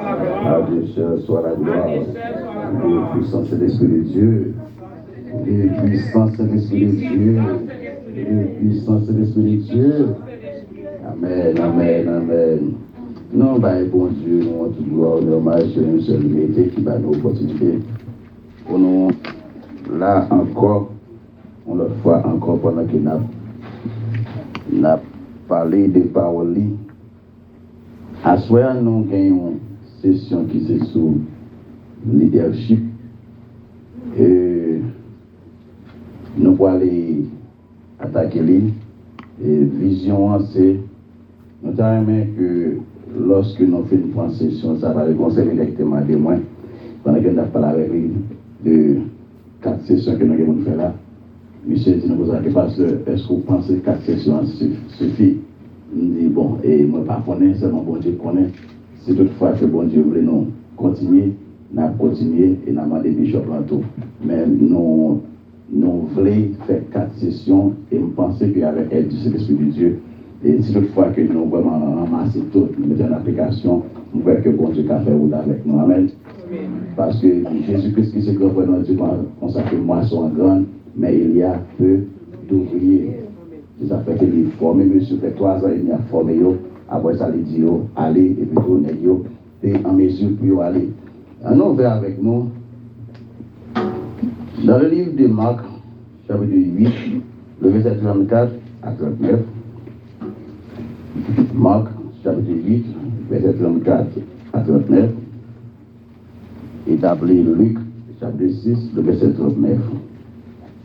À Dieu seul soit la gloire. Dieu puissant, c'est l'Esprit de Dieu. Dieu puissant, c'est l'Esprit de Dieu. Dieu puissant, c'est l'Esprit de Dieu. Amen, amen, amen. Non, bah, bon Dieu, nous avons tout gloire, hommage sur une seule vérité qui va nous opportunité. Pour nous, là encore, on le voit encore pendant que nous avons parlé des paroles. À soir, nous avons une session qui est sur leadership. Et nous allons aller attaquer les vision, c'est nous avons que lorsque nous faisons une session, ça va le conseiller directement de moi. Pendant que nous avons parlé avec lui de 4 sessions que nous avons fait là, monsieur dit nous posons parce que est-ce que vous pensez que 4 sessions suffit? Il dit bon, et moi pas connaître, seulement bon Dieu connaît. C'est toutefois que bon Dieu voulait nous continuer, nous continuer et nous demander Bishop Lanto. Mais nous voulons faire 4 sessions et nous pensons qu'avec l'aide de l'Esprit de Dieu, et si toutefois que nous vraiment ramasser tout, nous mettons en application, nous voyons que bon Dieu a fait route avec nous. Amen. Parce que Jésus-Christ qui s'est grand pour nous, Dieu consacre moisson en grande, mais il y a peu d'ouvriers. Ça fait qu'il est formé, monsieur, fait 3 ans, il y a formé, après ça, il dit, allez, et puis tournez, et en mesure pour aller. Nous, on va avec nous, dans le livre de Marc, chapitre 8, le verset 34 à 39. Marc, chapitre 8, verset 34 à 39. Et d'appeler Luc, chapitre 6, le verset 39.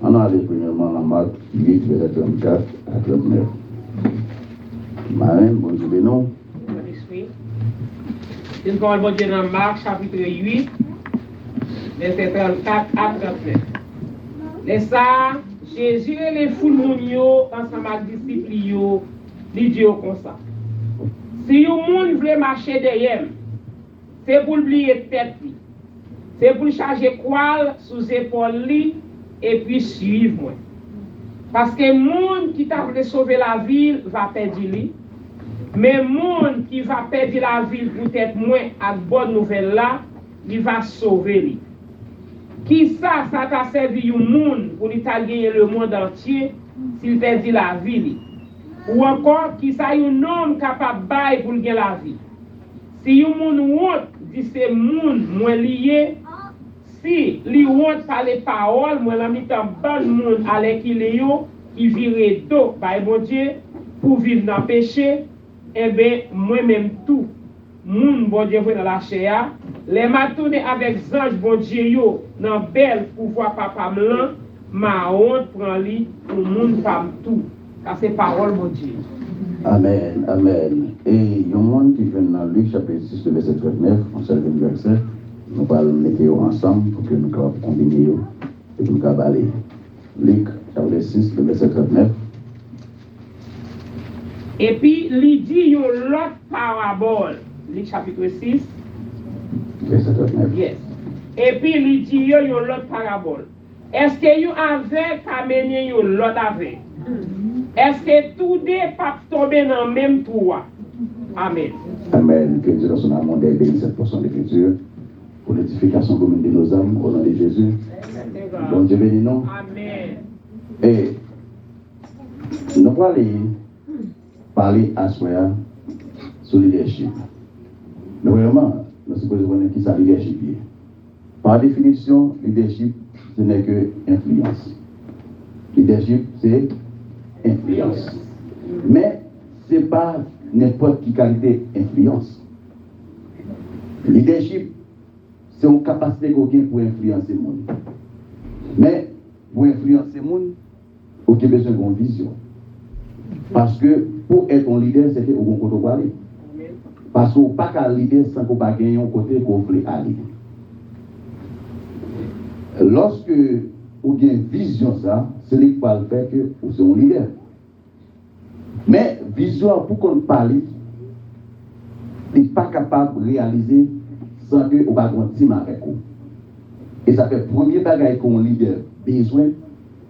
On a allé premièrement dans Marc 8, verset 34 à 39. Marine, bonjour de nous. Une parole bon Dieu dans Marc, chapitre 8, verset 34 à 39. Les ça, Jésus et les foules mounio ensemble avec les disciples, ils disent comme ça. Si un monde veut marcher derrière, c'est pour oublier tête, c'est pour charger quoi sous épaule et puis suivre moi. Parce que le monde qui t'a voulu sauver la ville va perdre lui. Mais le monde qui va perdre la ville peut-être moins à bonne nouvelle là, il va sauver lui. Qui ça t'a servi au monde pour lui gagner le monde entier s'il perdit la vie. Ou encore, qui ça un homme capable de bailler pour gagner la vie. Si un monde honte, dit c'est monde moins lié, si li honte par les paroles, moi la mis en bon monde avec qui vire d'eau, par bon Dieu, pour vivre dans le péché, eh bien, moi-même tout, moun bon Dieu dans la chair, les matourner avec ange bon Dieu yo, dans belle pouvoir papa blanc, ma honte prend li pour moun femme tout. Car c'est parole mon Dieu. Amen, amen. Et il y a un monde qui vient dans Luc chapitre 6, verset 39, on s'est le verset, nous allons mettre ensemble pour que nous puissions combiner et nous puissions aller. Luc chapitre 6, verset 39. Et puis, il dit une autre parabole, Luc chapitre 6, verset 39. Yes. Et puis, il dit une autre parabole. Est-ce que vous avez amené une autre avec? Est-ce que tous deux pas tomber dans le même trou? Amen. Amen. Que Dieu dans son amour bénisse cette portion d'écriture pour l'édification commune de nos âmes au nom de Jésus. Bon Dieu bénis nous. Amen. Et nous allons parler à soi sur le leadership. Mais vraiment, nous supposons connaître qui ça leadership est. Par définition, leadership, ce n'est que influence. Leadership, c'est influence. Mais ce n'est pas n'importe quelle qualité d'influence. Leadership, c'est une capacité qu'on a pour influencer le monde. Mais pour influencer le monde, on a besoin d'une vision. Parce que pour être un leader, c'est qu'on a côté parler. Parce qu'on n'a pas qu'un leader sans qu'on ait gagné un côté qu'on veut aller. Lorsque vous avez une vision, c'est ce qui va le faire que vous êtes un leader. Mais vision, pour qu'on parle, vous n'êtes pas capable de réaliser sans que vous n'ayez un team avec vous. Et ça fait le premier bagage qu'un leader besoin,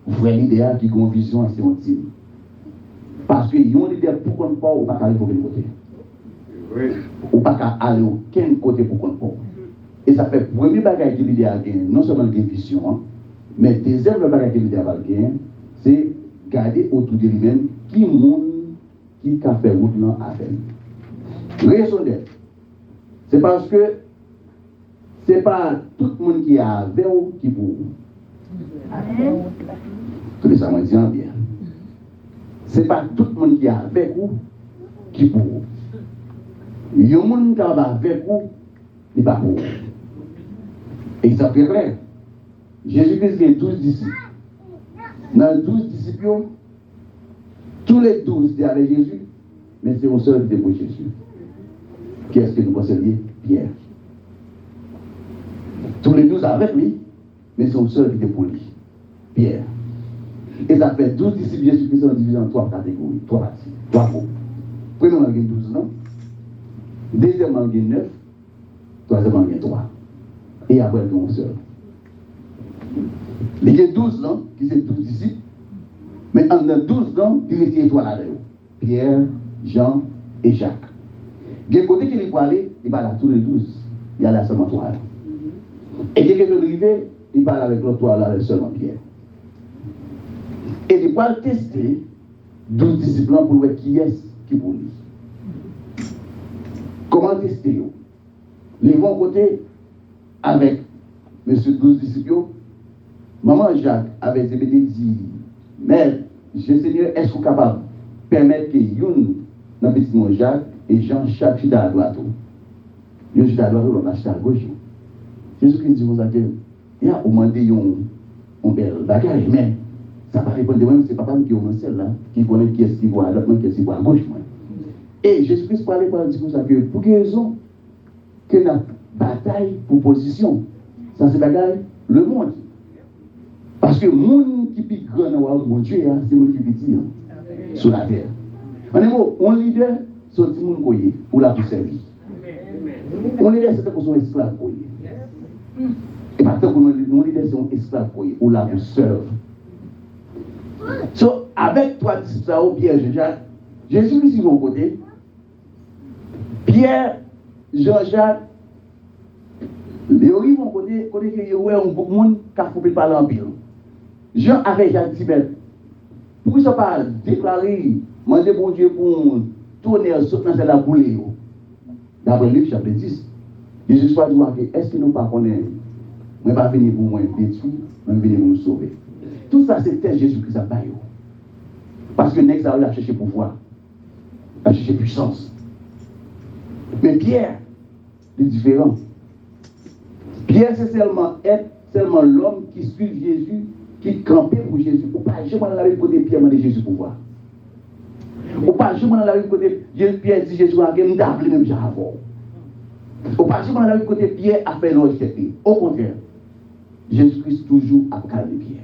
un vrai leader qui a une vision, c'est un team. Parce que un leader, pour qu'on parle, vous ne pouvez pas aller pour le côté. Ou pas qu'à aller aucun côté pour comprendre. Et ça fait premier bagage que l'idée a gagné, non seulement une vision, hein, mais deuxième bagage que l'idée a gagné, c'est garder autour de lui-même qui monde qui a fait route dans la faire. Raison d'être. C'est parce que c'est pas tout le monde qui a avec vous qui pour. Tout les ça me dit bien. C'est pas tout le monde qui a avec vous qui pour. Il y a des gens qui a avec vous, il va pour. Exemple vrai. Jésus-Christ a 12 disciples. Dans les 12 disciples, tous les 12 étaient avec Jésus, mais c'est un seul qui était pour Jésus. Qui est-ce que nous pensons lier? Pierre. Tous les 12 avec lui, mais c'est un seul qui était pour lui. Pierre. Et ça fait 12 disciples Jésus-Christ sont divisés en 3 catégories, 3 parties, 3 groupes. Premièrement, il y a 12 non. Deuxièmement, il y a 9. Troisièmement, il y a 3. Et après, il y a un seul. Il y a 12 ans, qui sont 12 disciples, mais en 12 ans, il y a 3 là-dedans. Pierre, Jean et Jacques. Il y a un côté qui est pour aller, il parle à tous les 12. Il y a là seulement 3. Et il y a quelqu'un arrivé, il parle avec l'autre 3 là, seulement Pierre. Et il va tester 12 disciples pour voir qui est qui pour lui. Comment tester? Ils vont côté avec M. 12 disciples. Maman Jacques avait dit, mais Seigneur, est-ce que vous êtes capable de permettre que Youn, dans le petit nom Jacques, et Jean, chaque chita à droite. Youn chita à droite, l'autre chita à gauche. Jésus-Christ dit, vous avez dit, au moins, on bel bagage, mais ça va répondre de moi, c'est papa qui est au ciel là, qui connaît qui est-ce qui voit à droite, qui est-ce qui voit à gauche. Et Jésus-Christ parlait par dire ça que pour quelle raison que la bataille pour position, ça c'est bagaille le monde. Parce que le monde qui est grand dans mon Dieu, c'est le monde qui est petit sur la terre. En un mot, on leader, c'est le monde qui pour la pour servir. On leader, c'est pour son esclave. Et pas tant que mon leader, c'est un esclave pour la pour servir. So, avec toi, ça, Pierre, Jean-Jacques, Jésus-Christ sur mon côté, Pierre, Jean-Jacques, Léorie, mon côté, il y a un beaucoup de monde qui a fait parler en pile. Jean avait Jacques dit, pourquoi ça pas déclarer, demander bon Dieu pour tourner dans la boule? D'après le livre chapitre 10, Jésus a dit, est-ce que nous ne connaissons pas, je ne vais pas venir pour moi détruire, je vais venir pour nous sauver. Tout ça, c'était Jésus-Christ à Bayo. Parce que Nex a cherché pouvoir, a cherché puissance. Mais Pierre, c'est différent. Pierre, c'est seulement l'homme qui suit Jésus, qui campait pour Jésus. Ou pas, je m'en avais côté Pierre, mais Jésus pouvoir. Ou pas, je m'en avais côté Pierre dit Jésus, je m'en avais même avant. Ou pas, je m'en avais côté Pierre a fait l'objectif. Au contraire, Jésus-Christ toujours a calmé Pierre.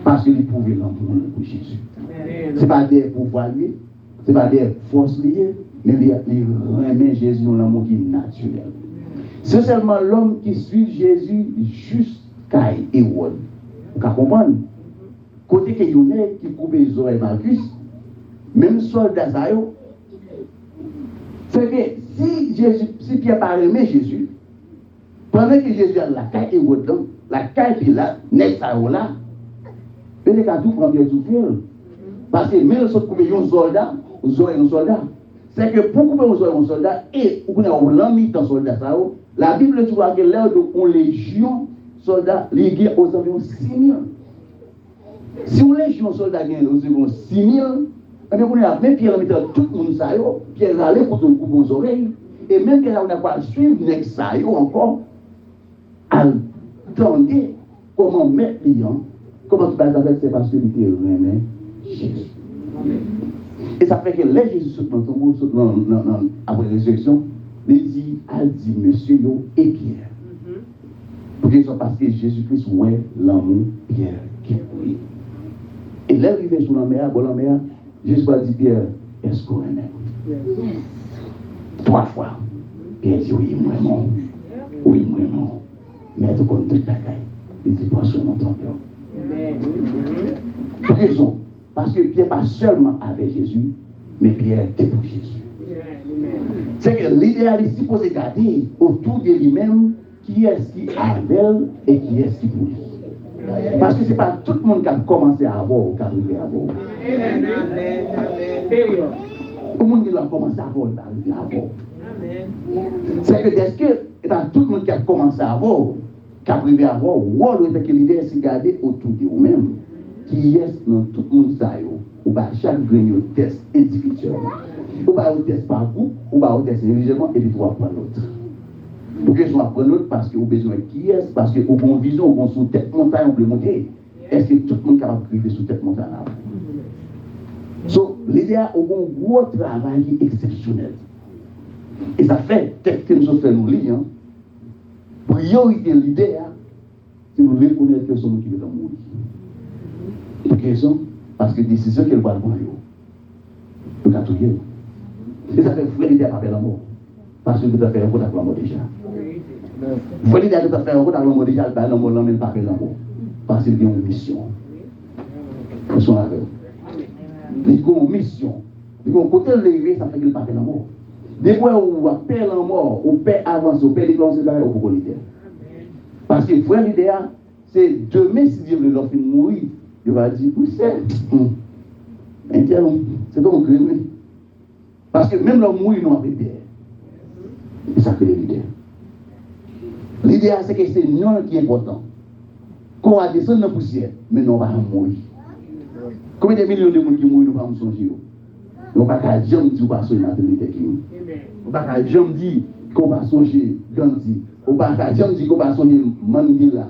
Parce qu'il pouvait l'amour pour Jésus. Ce n'est pas des pouvoirs liés, ce n'est pas des forces liées, mais il remet Jésus dans l'amour qui est naturel. C'est seulement l'homme qui suit Jésus jusqu'à Hérode. Vous comprenez? Côté que y a qui coupe les oreilles Marcus, même soldat ça, c'est que si Pierre n'a pas aimé Jésus, pendant que Jésus a la caille Hérode, la caille Pilate, n'est pas là, il n'y a tout prendre tout faire. Parce que même si vous avez un soldat, vous avez un soldat. C'est que pour couper un soldat et vous avez un ami dans soldat, la Bible dit que l'heure de légion soldats, les guerres aux environs 6 000. Si une légion soldat gagne aux environs 6 000, même Pierre mettait tout le monde ça, Pierre allait pour ton coup aux oreilles, et même que là on n'a pas suivre next ça encore, attendez comment mettre les gens. Comment tu vas faire, c'est parce que tu es vraiment Jésus. Et ça fait que les Jésus saute dans ton monde, après la résurrection, il dit, monsieur yo et Pierre. Pour qu'ils soient parce que Jésus-Christ ouais l'amour Pierre qui est. Et là, il arrivé sur la mer, Jésus a dit, Pierre, est-ce qu'on aime? 3 fois. Pierre dit, oui, vraiment. Oui, vraiment. Mais tu connais toute la caille. Il dit, pas sur mon temple. Raison. Parce que Pierre pas seulement avec Jésus, mais Pierre était pour Jésus. C'est que l'idéal est supposé garder autour de lui-même qui est-ce qui avec et qui est-ce qui pour lui. Parce que ce n'est pas tout le monde qui a commencé à avoir ou qui a arrivé à avoir. Tout le monde qui a commencé à avoir ou qui a arrivé à avoir. C'est que est-ce que tout le monde qui a commencé à avoir, qui a arrivé à avoir, ou le que l'idée est de garder autour de vous-même qui est dans tout le monde ça, ou pas chaque grenier test individuel. Ou pas au test par groupe, ou pas au test individuellement, et puis tu vas prendre l'autre. Pour que je sois prendre l'autre parce que vous avez besoin de qui est, parce que vous avez une vision, vous avez sous tête montagne, vous pouvez monter. Est-ce que tout le monde est capable de vivre sous tête montagne là? Donc, l'idée a un gros travail exceptionnel. Et ça fait, tel que nous faisons nous lire, priorité de l'idée, c'est de reconnaître que sommes qui veulent mourir. Pour quelle raison? Parce que décision qu'elle va prendre, vous avez tout dit. Et ça fait frère l'idée à pas faire la mort. Parce que vous avez fait un coup avec la mort déjà. Frère l'idée à faire un coup avec la mort déjà, la mort n'a même pas fait la mort. Parce qu'il y a une mission. Ils sont avec. Il y a une mission. Il y a un côté levé, ça fait qu'il n'a pas fait la mort. Des fois où on perd la mort, on perd avance, on perd les grands séparés, on peut l'idée. Parce que frère l'idée, c'est demain, si Dieu veut leur faire mourir, il va dire, oui, c'est donc gré. Parce que même l'homme mourir, nous avons peur. Et ça fait l'idée. L'idée, c'est que c'est nous qui est important. Qu'on va descendre dans la poussière, mais nous allons mourir. Combien de millions de gens qui mourent, nous ne pouvons pas songer. Nous ne pouvons pas jamais dire qu'on va songer dans l'idée qui nous. Nous ne pouvons pas jamais dire qu'on va songer Gandhi. Nous ne pouvons pas jamais dire qu'on va songer Mandela.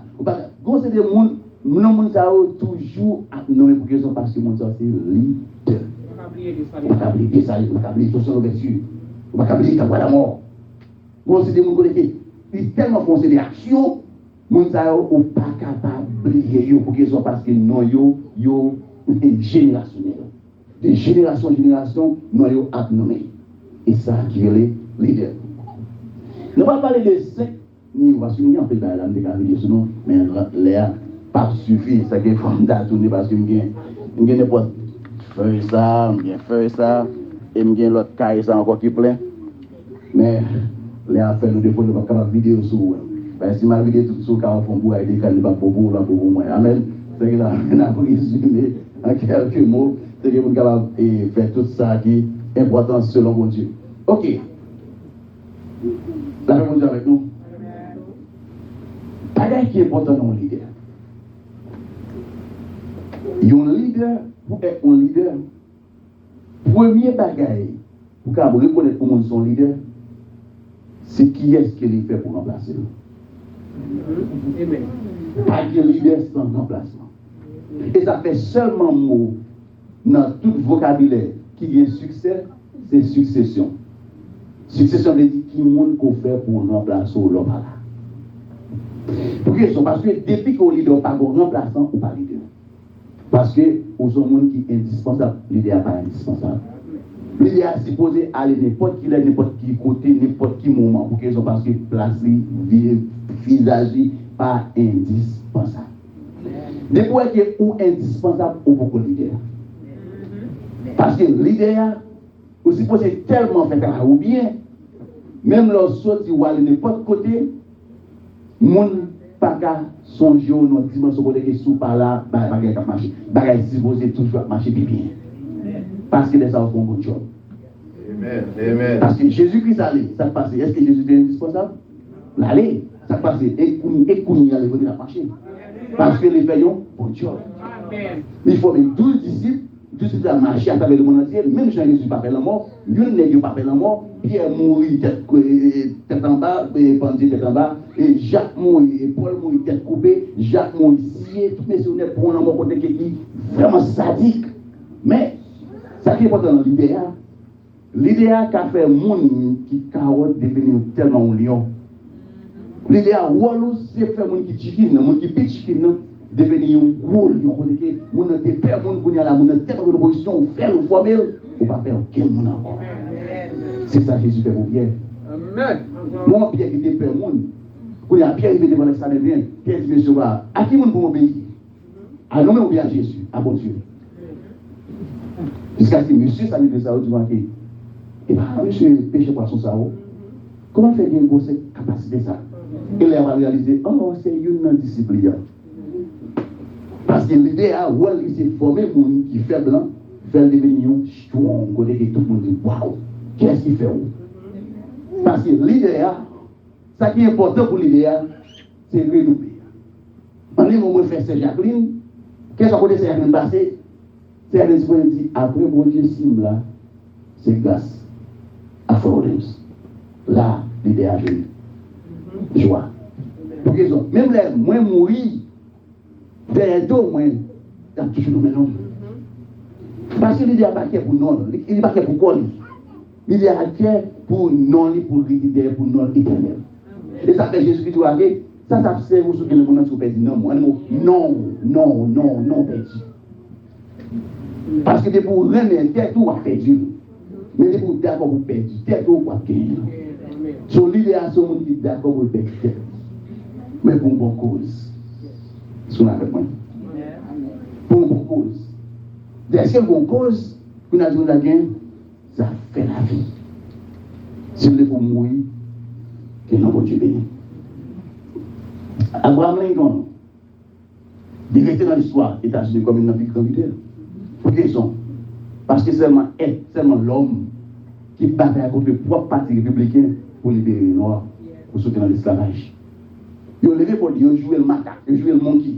Quand c'est des gens, nous sommes toujours à nommer pour qu'ils soient parce que nous sommes leaders. On va pas oublier ça, on va pas oublier tout ça, on va pas oublier la mort. Quand c'est des gens qui sont tellement foncés des actions, nous ne sommes pas capables d'oublier pour qu'ils soient parce que nous sommes générationnels. De génération en génération, nous sommes abnommés. Et ça qui est les leaders. Nous ne pouvons pas parler de 5, ni parce que nous avons fait de la vidéo, mais l'air pas suffit. Ça qui est fondamental parce que nous avons n'importe feuille ça, et nous avons l'autre caille ça encore qui plein. Mais les affaires nous défendent pas capable vidéo sur. Si ma vidéo tout sur car font boire des calmes pas pour vous là pour moi. Amen. C'est que là on a résumé en quelques mots, c'est que vous capable faire tout ça qui est important selon mon Dieu. OK. La réponse avec nous. Bagage qui est important dans le leader. Un leader, pour être un leader, premier bagage pour qu'on reconnaisse comment son leader, c'est qui est-ce qu'il fait pour remplacer lui. Pas de leader sans remplacement. Et ça fait seulement mot dans tout vocabulaire qui est succès, c'est succession. Succession veut dire qui monde qu'on fait pour remplacer l'homme là. Parce que depuis qu'on leader pas remplaçant ou pas leader. Parce que aux gens qui est indispensable, l'idée n'est pas indispensable. L'idée est supposé aller n'importe qui côté, n'importe qui moment, pour qu'ils soient parce que placé, visage, pas indispensable. Des points qui est ou indispensable ou beaucoup l'idée. Parce que l'idée est supposé tellement faire ou bien, même lorsque tu vas aller n'importe côté, mon pas qu'à songer dans une dimension côté qui sous par là, bagage à marcher. Bagage supposé toujours marcher bien. Parce que les gens font un bon job. Amen. Parce que Jésus-Christ allait, ça passe. Est-ce que Jésus est indispensable? L'aller, ça passe. Et qu'on y allait venir à marcher. Parce que les faisons bon job. Il faut même 12 disciples. Tout ce qui a marché à travers le monde entier, même Jean-Jésus n'a pas fait la mort, Dieu n'a pas fait la mort, Pierre mourit tête en bas, Pandie tête en bas, et Jacques mourit, et Paul mourit tête coupée, Jacques mourit scié, tous les missionnaires pour un mort côté qui est vraiment sadique. Mais, ça qui est important dans l'idéal, l'idéal qu'a fait monde qui carotte devenir tellement un lion. L'idéal, c'est faire monde qui chicken, monde qui pitch chicken, devenir un gros lion, on a des pères, on a tellement de position, on fait le former, on va faire aucun monde encore. C'est ça Jésus fait pour Pierre. Amen. Moi, Pierre qui était père, on a Pierre qui était devant l'examen, Pierre dit, monsieur, à qui on peut obéir? À nous, ou bien à Jésus, à bon Dieu. Jusqu'à ce que monsieur, ça lui fait ça, tu vois, Et bien, monsieur, péché poisson, ça, comment faire une grosse capacité ça? Et là, on va réaliser, oh, c'est une discipline. Parce que l'idée à Wall, il s'est formé pour qui fait blanc, faire devenir strong, côté que tout le monde dit, waouh, qu'est-ce qu'il fait? Parce que l'idée, ça qui est important pour l'idée, c'est renouveler. En est moment faire Saint Jacqueline, qu'est-ce qu'on connaît Saint Jacqueline passé? C'est l'esprit dit, après mon Dieu sim là, c'est grâce à Florence. Là, l'idée a joué. Joie. Pour raison. Même les moins mourir, bientôt, moins, il y a toujours le même. Parce que l'idée a pas pour non, il n'est pas pour quoi. L'idée a pour non, pour l'idée, pour non éternel. Et ça fait Jésus qui doit aller. Ça c'est vous que le monde a dit non, non, perdu. Parce que c'est pour remettre tête ou à perdu. Mais c'est pour d'accord pour perdre tête ou à gagner. Son l'idéal, c'est monde qui est d'accord pour perdre tête. Mais pour une bonne cause. C'est avec moi. Pour une bonne cause. Est-ce qu'il y a une bonne cause qu'on a dit la gagne? Ça fait la vie. Si vous voulez pour mourir, qu'il n'en va Dieu béni. Abraham Lincoln, il était dans l'histoire des États-Unis comme une grande leader. Pour quelle raison? Parce que seulement l'homme qui bataille contre le propre parti républicain pour libérer les Noirs, pour soutenir l'esclavage. Ils ont levé pour dire, ils ont joué le macaque, ils ont joué le monkey.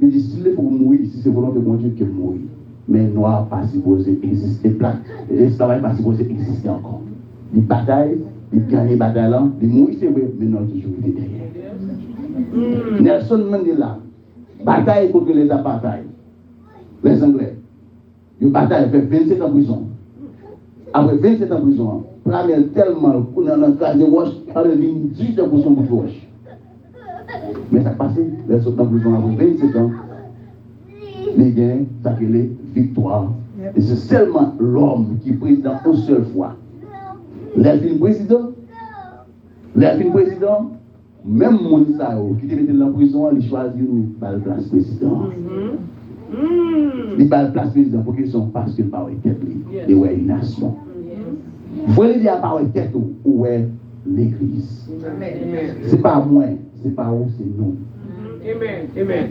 Ils disent, s'il faut mourir, si c'est volonté de mon Dieu qu'il mourir. Mais les Noirs pas supposé exister, l'esclavage pas supposé exister encore. Ils bataillent, ils gagnent les batailles là, ils mourent, c'est vrai, mais non, toujours été derrière. Nelson Mandela, bataille contre les apartheid. Les Anglais, ils bataillent, fait 27 ans en prison. Après 27 ans en prison, Plamel tellement, qu'on a un cas de wash, on a 18 ans pour son bout de wash. Mais ça passe, les autres en prison après 27 ans, les gains, ça que les victoires. Et c'est seulement l'homme qui est président une seule fois. Les films président, même mon qui était dans la prison, il choisit une place président. Il parle place président pour qu'ils sont parce qu'ils parlent tête et où est une nation. Vous voulez dire parler tête où est l'église. C'est pas moi, c'est pas où, c'est nous. Amen.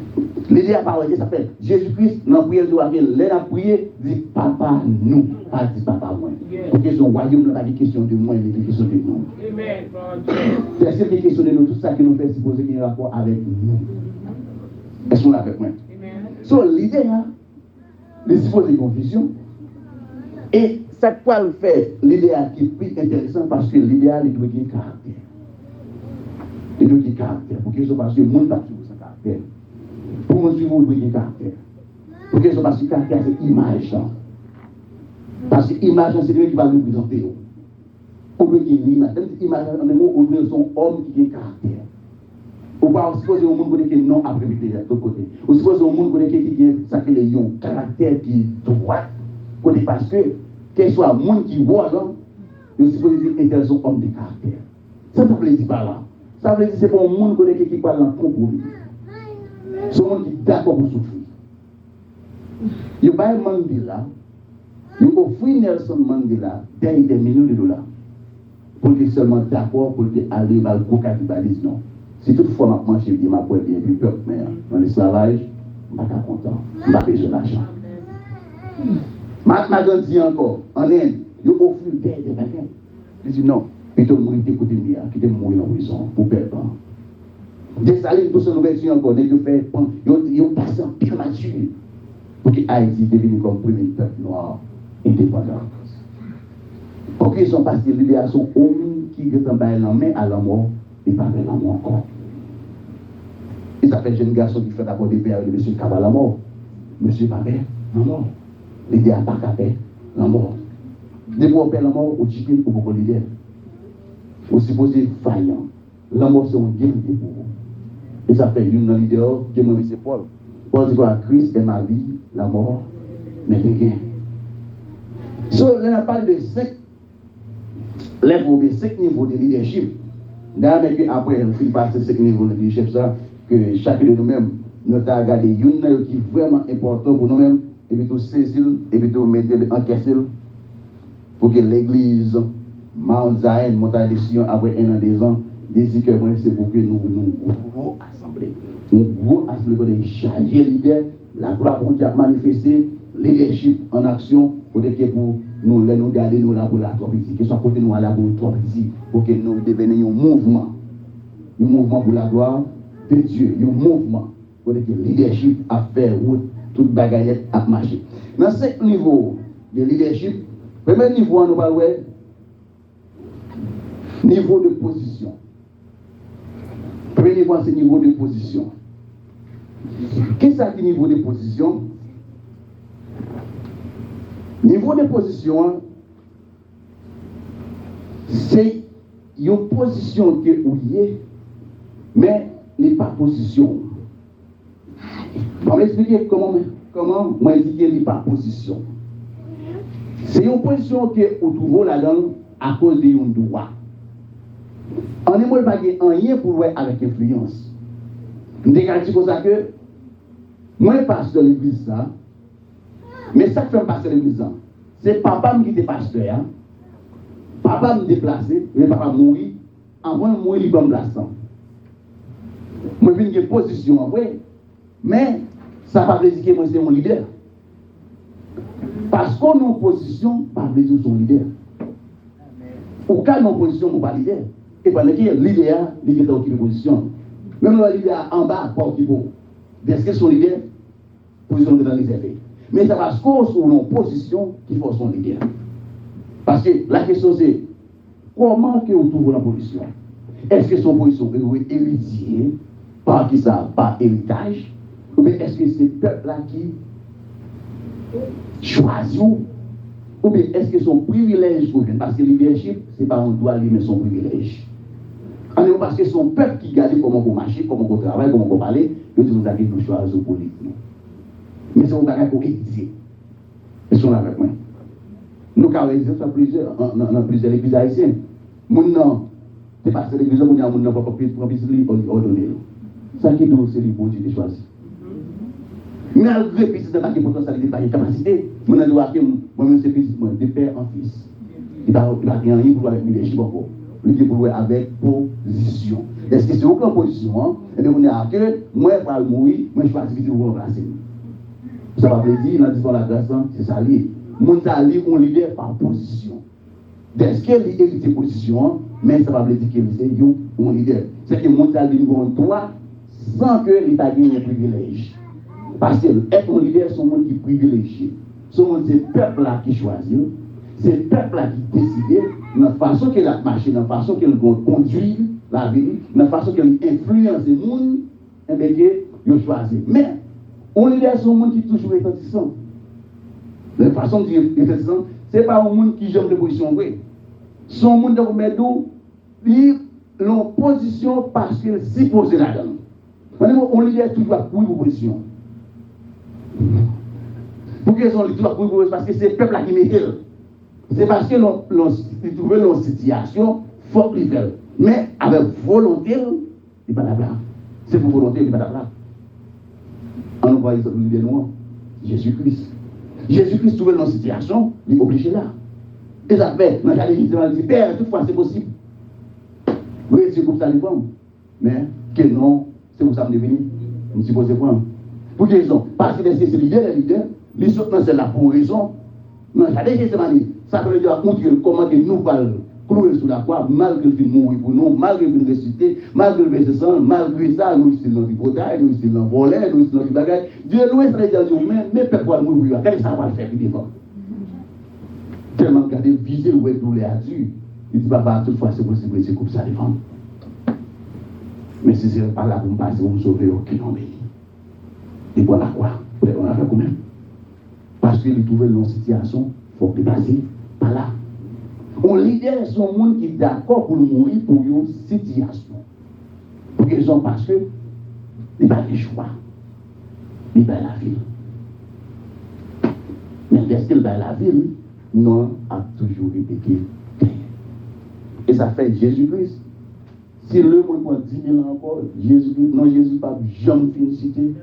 L'idée à parler, ça s'appelle Jésus-Christ, dans la prière de laquelle l'aide à prier, dit papa nous, pas dit papa moi. Pour que son royaume n'a pas des questions de moi, mais des questions de nous. C'est des questions de nous, tout ça qui nous fait supposer qu'il y a un rapport avec nous. Est-ce qu'on est avec moi? So, l'idée, c'est supposer confusion. Et ça quoi le fait, l'idéal qui est plus intéressant parce que l'idéal, il doit avoir caractère. Il doit avoir caractère. Pour que ce soit parce que le monde n'a pas son caractère. Pour moi, il doit avoir caractère. Pour que ce soit parce que le caractère, c'est image. Parce que l'image, c'est lui qui va représenter. On veut qu'il y ait une image. L'image, en un mot, on veut son homme qui a caractère. On va supposer au monde qui est non apprécié de l'autre côté. On suppose au monde qui a un caractère qui est droit. Parce que, quel soit le monde qui voit là, je suppose qu'ils sont hommes de caractère. Ça ne veut dire pas là. Ça veut dire que c'est pour un monde qui parle en compromis. C'est un monde qui est d'accord pour souffrir. Il n'y a pas un Mandela. Il offre Nelson Mandela des millions de dollars. Pour qu'il soit seulement d'accord pour qu'il aller vers le cannibalisme. Non. Si toutefois ma manche bien, ma poêle bien, puis peuple, mais dans l'esclavage, je ne suis pas content. Je n'ai pas besoin d'argent. Ma dit encore, en Inde, il offre une terre de quelqu'un. Il dit non, il te mourir d'écouter moi, qui te mourir en prison, pour perdre. Des salines, tout ce ouverture encore, il fait, il passe en pire mature. Pour que Haïti devienne comme premier peuple noir indépendant. Pour qu'ils sont passés l'idéal, sont hommes qui sont la main à la mort, et pas la mort encore. Et ça fait jeune garçon qui fait d'abord des pères avec monsieur Kaba la mort. Monsieur Babé, la mort. L'idée à pas capé, la mort. Des fois, on perd la mort au chicken ou au leader. Au supposé vaillant. La mort, c'est un game pour vous. Et ça fait une leader qui est c'est Paul. Paul dit quoi? Christ est ma vie, la mort n'est rien. So, on a parlé de 5 niveaux de leadership. D'ailleurs, après, on finit par ces 5 niveaux de leadership, ça, que chacun de nous-mêmes, nous avons regardé une qui est vraiment important pour nous-mêmes, et puis tout saisir, et puis tout mettre encaisser, pour que l'église Mount Zion, montagne de Sion, après 1 an, 2 ans, désir que moi, c'est pour que nous gros assemblée. Nous gros assemblée pour les charger leader, la gloire pour Dieu manifester, leadership en action, pour nous garder nous là pour la trois petits, que soit côté nous là pour trois petits, pour que nous devenions un mouvement pour la gloire de Dieu, un mouvement pour que le leadership a fait route, toute bagaillette a marché. Dans 5 niveaux de leadership, premier niveau, nous parlons niveau de position. Premier niveau, c'est niveau de position. Qu'est-ce que c'est niveau de position? Niveau de position, c'est une position que vous avez, mais n'est pas position. Je vais m'expliquer comment moi je dis qu'il n'est pas position. C'est une position que vous trouvez là-dedans à cause de un droit. On ne peut pas rien pour voir avec influence. Je dis comme ça que moi je passe de l'église là, mais ça fait passer l'église là. C'est papa qui était pasteur, hein? Papa me déplacé, mais papa mourir, avant de mourir, il va me placer. Moi je viens de position, oui, mais ça ne veut pas dire que moi c'est mon leader. Parce qu'on est en position, pas veut dire son leader. Ou quand on est en position, on n'est pas leader. Et pendant que le leader, il est dans une position. Même le leader en bas, pas au beau. Est-ce que son leader, position de dans les effets. Mais c'est parce qu'on est en position qu'il faut son leader. Parce que la question c'est, comment que vous trouvez la position? Est-ce que son position est héritier, par qui ça, par héritage? Ou bien est-ce que c'est le peuple-là qui choisit? Ou bien est-ce que son privilège? Parce que le leadership, ce n'est pas un droit, mais son privilège. Parce que son peuple qui garde comment on marche, comment on travaille, comment on parle, nous devons garder nos choix politiques. Mais c'est un bagage pour héritier. Ils sont là avec moi. Nous avons réalisé ça dans plusieurs églises haïtiennes. Maintenant, c'est parce que l'église, on n'a pas pu ordonner. Ça qui est c'est le bon Dieu qui choisit. Malgré que c'est pas de potentialité, pas de capacité, on a droit que moi-même c'est de père en fils. Il va rien pour avec leadership encore. Il dit pour avec position. Est-ce que c'est aucune position? Hein? Et bien on est à que moi je vais mourir, moi je choisis de vous remplacer. Ça va veut dire, dans la grâce, c'est ça lié. Mon talent, on leader par position. Est-ce qu'elle est une position, mais ça va veut dire qu'il est un leader. C'est que mon talent, on doit sans que l'État gagne un privilège. Parce que être un leader, c'est un monde qui est privilégié. C'est le peuple-là qui choisit. C'est le peuple-là qui décide de la façon qu'elle a marché, de la façon qu'elle conduit la vie, de la façon qu'elle influence le monde, et bien qu'il choisit. Mais, on leader, c'est un monde qui est toujours retentissant. La façon de dire retentissant, ce n'est pas un monde qui gère des positions. C'est un monde qui met d'eau, il l'opposition parce qu'il s'y pose là-dedans. On leader toujours pour une position. Pour qu'ils ont l'histoire pour vous, parce que c'est le peuple qui met elle. C'est parce que l'on trouve une situation forte l'hiver. Mais avec volonté, il n'y a pas d'abord. C'est pour volonté, il n'y a pas d'abord. On voit les leaders noirs, Jésus-Christ. Jésus-Christ trouve une situation, il est obligé là. Et ça fait, dans la Jésus il dit, Père, toutefois c'est possible. Oui, c'est comme ça les femmes. Mais que non, c'est comme ça que je suis je me suis posé point. Pour quelle raison? Parce que c'est les leaders, les autres, c'est là pour raison. Non, ça veut dire montrer comment nous allons clouer sous la croix, malgré le mourir pour nous, malgré le ressuscité, malgré le sang, malgré ça, nous sommes dans le potail, nous sommes dans le volet, nous sommes dans le bagage. Dieu nous est dire, mais pourquoi mourir? Quel ça va le faire devant? Tellement regardez, viser le web pour les adultes. Il dit, papa, toutefois, c'est possible, c'est comme ça devant. Mais si c'est pas là pour me passer, pour me sauver, aucun homme. Et pour la croix, on a fait quand même. Parce qu'il trouvait une situation, il faut passer par là. On leader, c'est un monde qui est d'accord pour mourir pour une situation. Pour qu'ils ont parce que il n'y a pas de choix. Il n'y a pas la ville. Mais est-ce qu'il y a la ville? Non, a toujours répété. Et ça fait Jésus-Christ. Si le monde prend 10 000 ans encore, Jésus-Christ, non, Jésus pas jamais fini cité.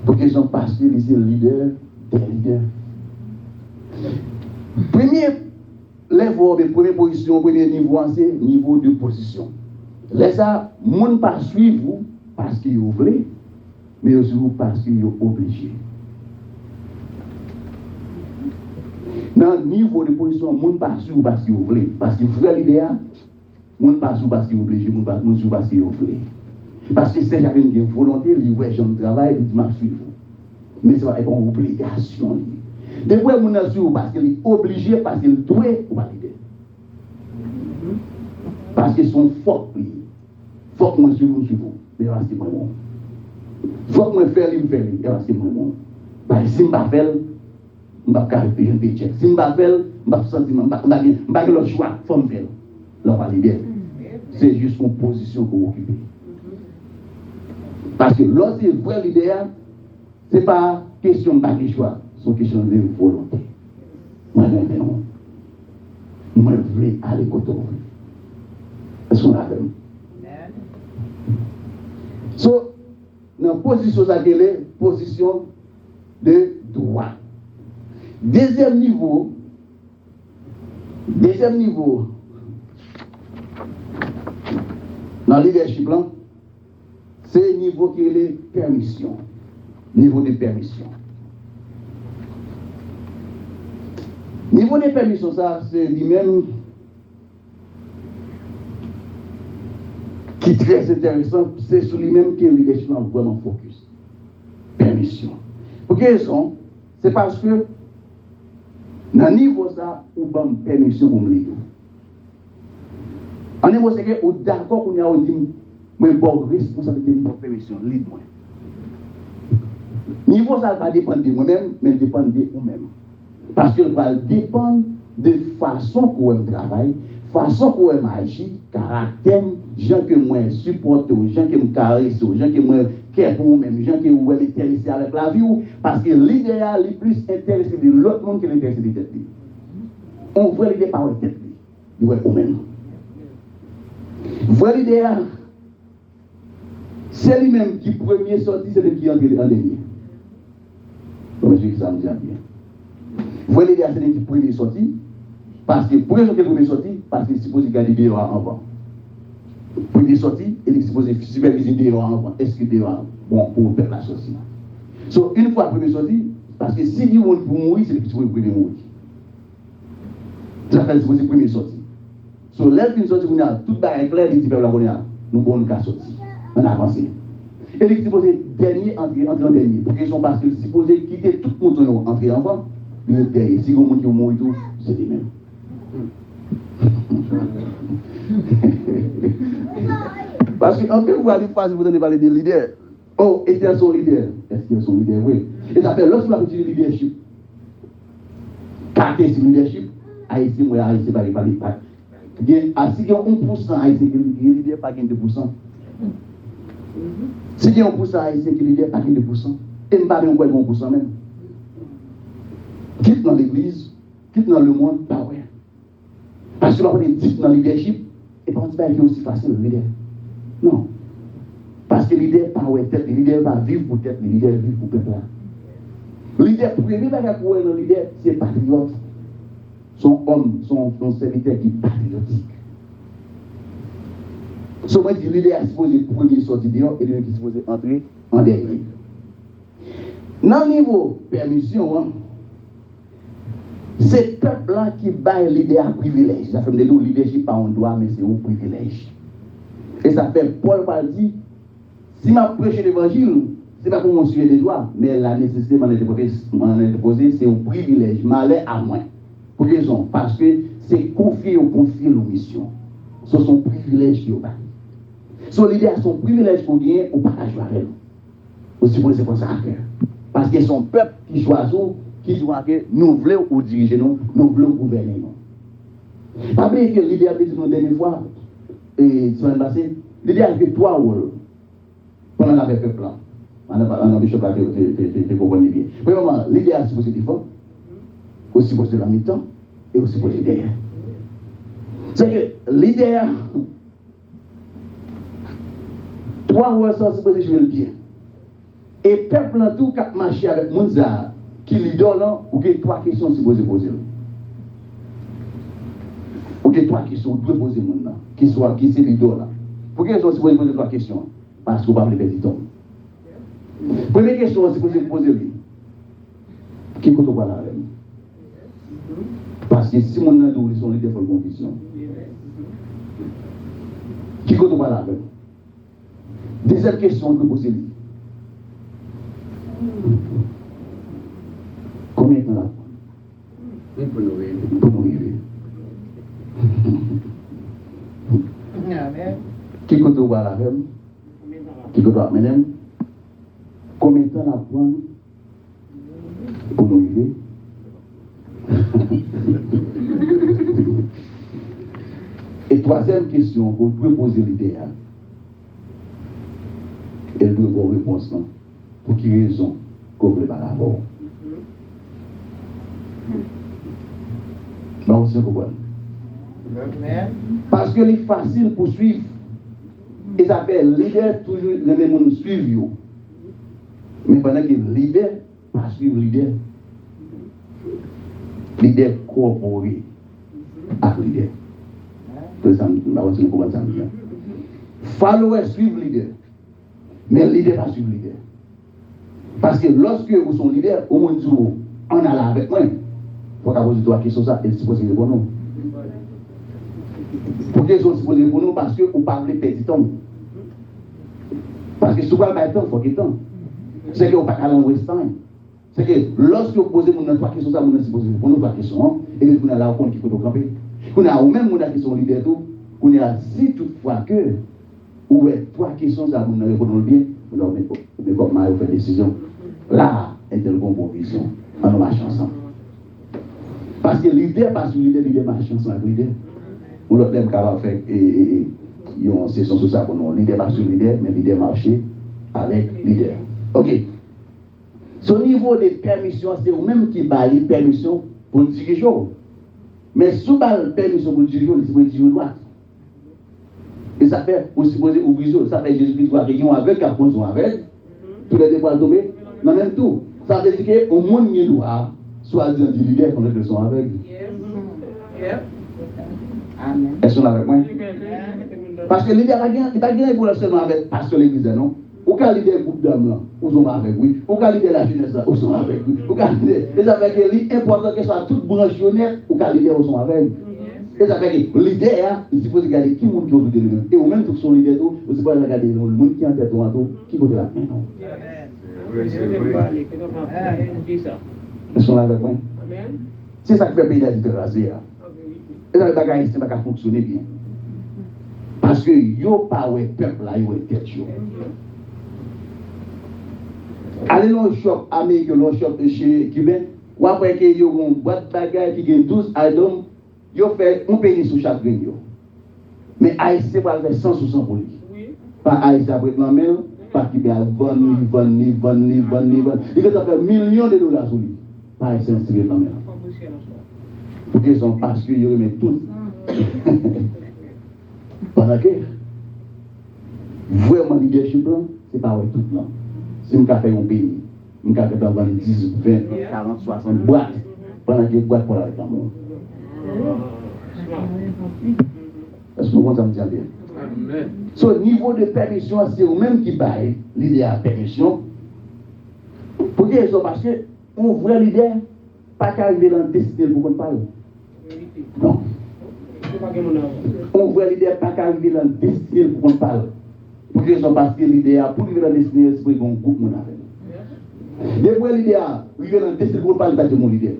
Pour qu'ils ont parce qu'il est le leader des leaders. Premier level, première position, premier niveau, c'est niveau de position. Là, ça, le monde ne pas suivre vous parce qu'il vous voulez, mais aussi parce qu'il est obligé. Dans le niveau de position, le monde ne pas suivre parce qu'il vous voulez, parce qu'il veut l'idéal, le monde ne pas suivre parce qu'il est obligé, le monde ne pas suivre parce qu'il vous voulez. Parce que c'est j'avais une volonté, il voit gens de travail, il dit m'a suivre. Mais c'est pas une obligation. Des fois, mon suivre parce qu'il est obligé, parce qu'il doit valider. Parce que son fort, faut que moi suive, mais c'est moi bon. Faut que moi faire, il me fait, c'est moi bon. Parce que si je ne fais pas, je ne vais pas payer un paycheck. Si je ne fais pas, je ne vais pas sentir, je ne vais pas le choix, il faut me faire. Là, valider. C'est juste une position pour occuper. Parce que lorsque c'est vrai l'idéal, ce n'est pas question de pas choix, c'est question de volonté. Moi, maintenant, moi, je veux aller côté. Est-ce qu'on a fait? So, dans la position, ça est position de droit. Deuxième niveau, dans le leadership, c'est le niveau qui est permission. Niveau de permission. Niveau de permission, ça, c'est lui-même qui est très intéressant. C'est sur lui-même que le leadership a vraiment focus. Permission. Pour quelle raison? C'est parce que dans le niveau, ça, on a une permission pour me leader. En niveau, c'est que, d'accord, on a dit, moi, bon, responsabilité de permission, lead-moi. Niveau, ça va dépendre de moi-même, mais dépend de vous-même. Parce que ça va dépendre de la façon qu'on travaille, façon qu'on agit, caractère, gens que moi supporte, gens que me caresse, gens que moi care pour vous-même, gens que vous êtes intéressés avec la vie, parce que l'idéal est plus intéressé de l'autre monde que l'intéressé de tête. On voit l'idée par votre tête, vous êtes vous-même. Vous voyez l'idéal. C'est lui-même qui premier sorti, c'est lui qui entre en dernier. Donc, je dis ça me dit bien. Vous voyez l'idéal, c'est lui qui premier sorti, parce que pour les premier sorti, parce qu'il est supposé garder des erreurs avant. Premier sorti, il est supposé superviser des erreurs avant. Est-ce que des erreurs bon pour faire la chose? So, une fois premier sorti, parce que si il monde pour mourir, c'est lui qui supposé premier mourir. Ça fait supposé premier sorti. So, l'être sorti, on a tout barré clair, il dit la nous bon cas sorti. On a avancé. Et il est supposé dernier entrer en dernier. Pour qu'ils sont parce qu'ils sont supposés quitter tout le monde entrer en avant. Mais derrière, si on mourit tout, c'est les mêmes. Parce qu'en fait, vous allez pas si vous donnez parler des leaders. Oh, est-ce son leader? Est-ce qu'ils sont leaders? Oui. Et ça fait lorsque vous avez dit leadership, caractéristique leadership, Haïti, moi, Haïti, pas les si il y a 1% Haïti qui est leader, pas 2%. Si il y a 1% Haïti qui est leader, pas 2%. Et pas même 1% même. Quitte dans l'église, quitte dans le monde, pas ouais. Parce que l'on dit dans le leadership, et pas dire qu'il est aussi facile le leader. Non. Parce que le leader pas ouais tête, le leader va vivre pour tête, le leader vivre pour peuple là. Le leader premier bagage pour le leader, c'est patriote. Son homme, son serviteur qui est patriotique. Souvent, le leader est supposé premier sortir dehors et lui qui est supposé entrer en dernier. Dans le niveau permission, c'est le peuple-là qui bat le leader à privilège. Ça fait que le leadership pas un droit, mais c'est un privilège. Et ça fait Paul va dire, si je prêche l'évangile, ce n'est pas pour mon suivre des droits, mais la nécessité m'en est déposée, c'est un privilège, malheur à moi. Pour quelle raison? Parce que c'est confier aux missions. Ce sont privilèges qui ont pas. Son l'idée a son privilège pour gagner ou pas à jouer avec nous. Aussi pour c'est comme ça à cœur. Parce que son peuple qui choisit, qui joue avec nous voulons ou diriger nous, nous voulons gouverner nous. Pas oublier que l'idée a dit la dernière fois, et semaine passée, l'idée a fait 3 rôles pendant la peuple là. On a bishop là, tu comprends bien. Premièrement, l'idée a supposé être fort, aussi pour la mi-temps et aussi pour derrière. C'est que l'idée a 3 rôles sont supposés jouer le bien. Et peuple en tout cas marché avec Mounza qui lui donne ou que 3 questions supposées poser. Pour que trois questions, vous devez poser maintenant, qui c'est l'idole là. Pour quelle raison, si vous poser trois questions? Parce que vous parlez des temps. Première question, si vous poser lui. Qui compte pas là? Parce que si mon ado, ils sont leaders pour conviction. Qui compte pas là? Deuxième question, vous poser lui. Combien de temps là? Pour nous arriver. Qui compte pas là? Qui compte pas là? Combien de temps la prendre pour nous arriver? Et troisième question, vous pouvez poser l'idée. Elle doit avoir une réponse. Pour quelle raison qu'on ne peut pas l'avoir? Non, c'est pourquoi. Parce que c'est facile pour suivre. Ils s'appellent leader, toujours les gens suivent. Mais pendant que leader, pas suivre leader. Leader corporé avec leader. C'est ça, je vais commencer à dire. Follower suivre leader. Mais leader pas suivre leader. Parce que lorsque vous êtes leader, au moins vous en allez avec moi. Il faut que vous poser trois questions ça et si possible pour nous. Pour que vous posez pour nous parce que vous parlez petit temps. Parce que si vous parlez pas de temps, il faut qu'il y ait temps. C'est que vous ne pouvez pas aller en time. C'est que lorsque vous posez trois questions, ça vous posez pour nous trois questions. Et vous allez là au qui faut camper. Vous avez même qui sont leaders tout. Vous avez si toutefois que vous avez trois questions, ça vous répondre bien. Vous avez fait une décision. Là, est une bonne vision. On marche ensemble. Parce que leader, parce que leader marche ensemble avec leader. Vous l'avez même capable de faire une session sur ça pour nous. Leader marche sur leader, mais leader marche avec leader. Ok. Au niveau des permissions, c'est vous-même qui baille les permissions pour le diriger. Mais si vous avez permission pour le diriger, c'est pour le diriger droit. Et ça fait, vous supposez, ou vision, ça fait Jésus-Christ va réunion avec, à prendre avec, tous les déboires tombés, dans même tout. Ça veut dire qu'au monde, il doit choisir du leader qu'on est son avec. Est-ce qu'on est avec moi? Parce que le leader n'est pas gagné pour seulement avec pasteur l'église, non? Ou quand leader groupe d'hommes là, ou sont avec oui. Ou quand leader la jeunesse là, ou sont avec oui. Ou quand leader, les affaires qui important que soit toute branchionnaire, ou quand leader ou sont avec. Les affaires qui leader, il faut regarder qui monte qui autour de lui. Et ou même tout son leader tout, vous pouvez regarder le monde qui en tête ou en tout, qui côté là. Ils sont là avec moi. C'est ça qui fait payer la différence. Et ça bagaille c'est pas fonctionner bien. Parce que yo pas ouais peuple là, yo est tête yo. Allez dans le shop américain, dans le shop chez Cubain, ou après que yo une boîte bagaille qui gagne 12 items, yo fait un pays sur chaque grain yo. Mais Haïtien va faire 100% pour lui. Pas Haïtien après la main, pas qui va vendre. Il va faire millions de dollars sur lui. Pas Haïtien c'est la main. Pour qu'ils sont parce que yo remet tout. Pendant que vraiment leadership là, c'est pas tout là. Si je fais un pays, je fais 10, 20, 40, 60 boîtes, pendant que les boîtes pour avec l'amour. Est-ce que vous comprenez ça me bien? So, au niveau de permission, c'est vous-même qui baille l'idée à permission. Pour quelle raison? Parce qu'on voit l'idée, pas qu'arriver dans le destin pour qu'on parle. Non. On voit l'idée, pas qu'arriver dans le destin pour qu'on parle. Pour quelle raison? Parce que l'idée, pour arriver dans le destin, c'est pour qu'on coupe mon affaire. Depuis l'idée, arriver dans le destin pour qu'on parle, c'est mon idée.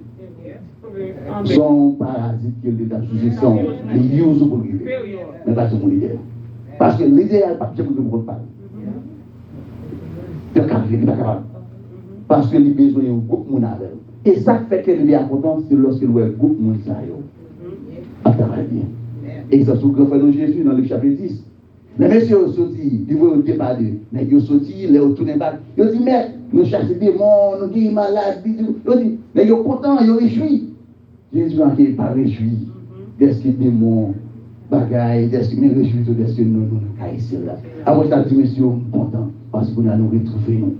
Son parasite qui est dans la suggestion, les use pour lui. Mais pas mon idée. Parce que l'idée, elle n'est pas pour qu'on parle. Il n'est pas capable. Parce que les besoins sont beaucoup moins avec. Et ça fait que l'idée est importante, c'est lorsque nous avons beaucoup moins ça. À travailler bien. Et ça se trouve que nous Jésus dans le chapitre 10. Les messieurs ont sorti, ils vont déparler. Mais ils ont sorti, ils ont tourné back. Ils ont dit, mais nous chassons des démons, nous sommes malades. Ils ont dit, mais ils sont contents, ils sont réjouis. Jésus n'a pas réjoui. D'est-ce que des démons, bagailles, d'est-ce que nous réjouis, d'est-ce que nous sommes là. Après ça, dit, messieurs, contents. Parce que nous allons retrouver nous.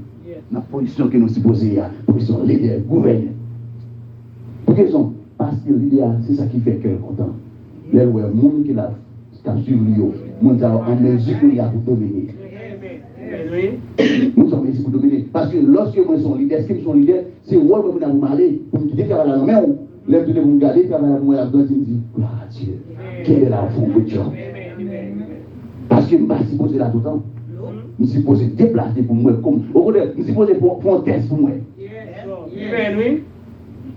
Dans la position que nous supposons, position leader, gouverneur. Pour quelle raison? Parce que l'idéal, c'est ça qui fait cœur content. Les gens qui la suivent, nous sommes en mesure pour dominer. Nous sommes ici pour dominer. Parce que lorsque nous sommes leaders, si nous sommes leaders, c'est rôle pour nous aller, pour nous dire travailler à la main, les deux nous garder, travailler à la main, la grande, nous dit, gloire à Dieu, quelle est la forme de Dieu. Parce que nous ne sommes pas supposés là tout le temps. Nous sommes supposés déplacer pour moi, comme, au contraire, nous sommes supposés faire un test pour moi.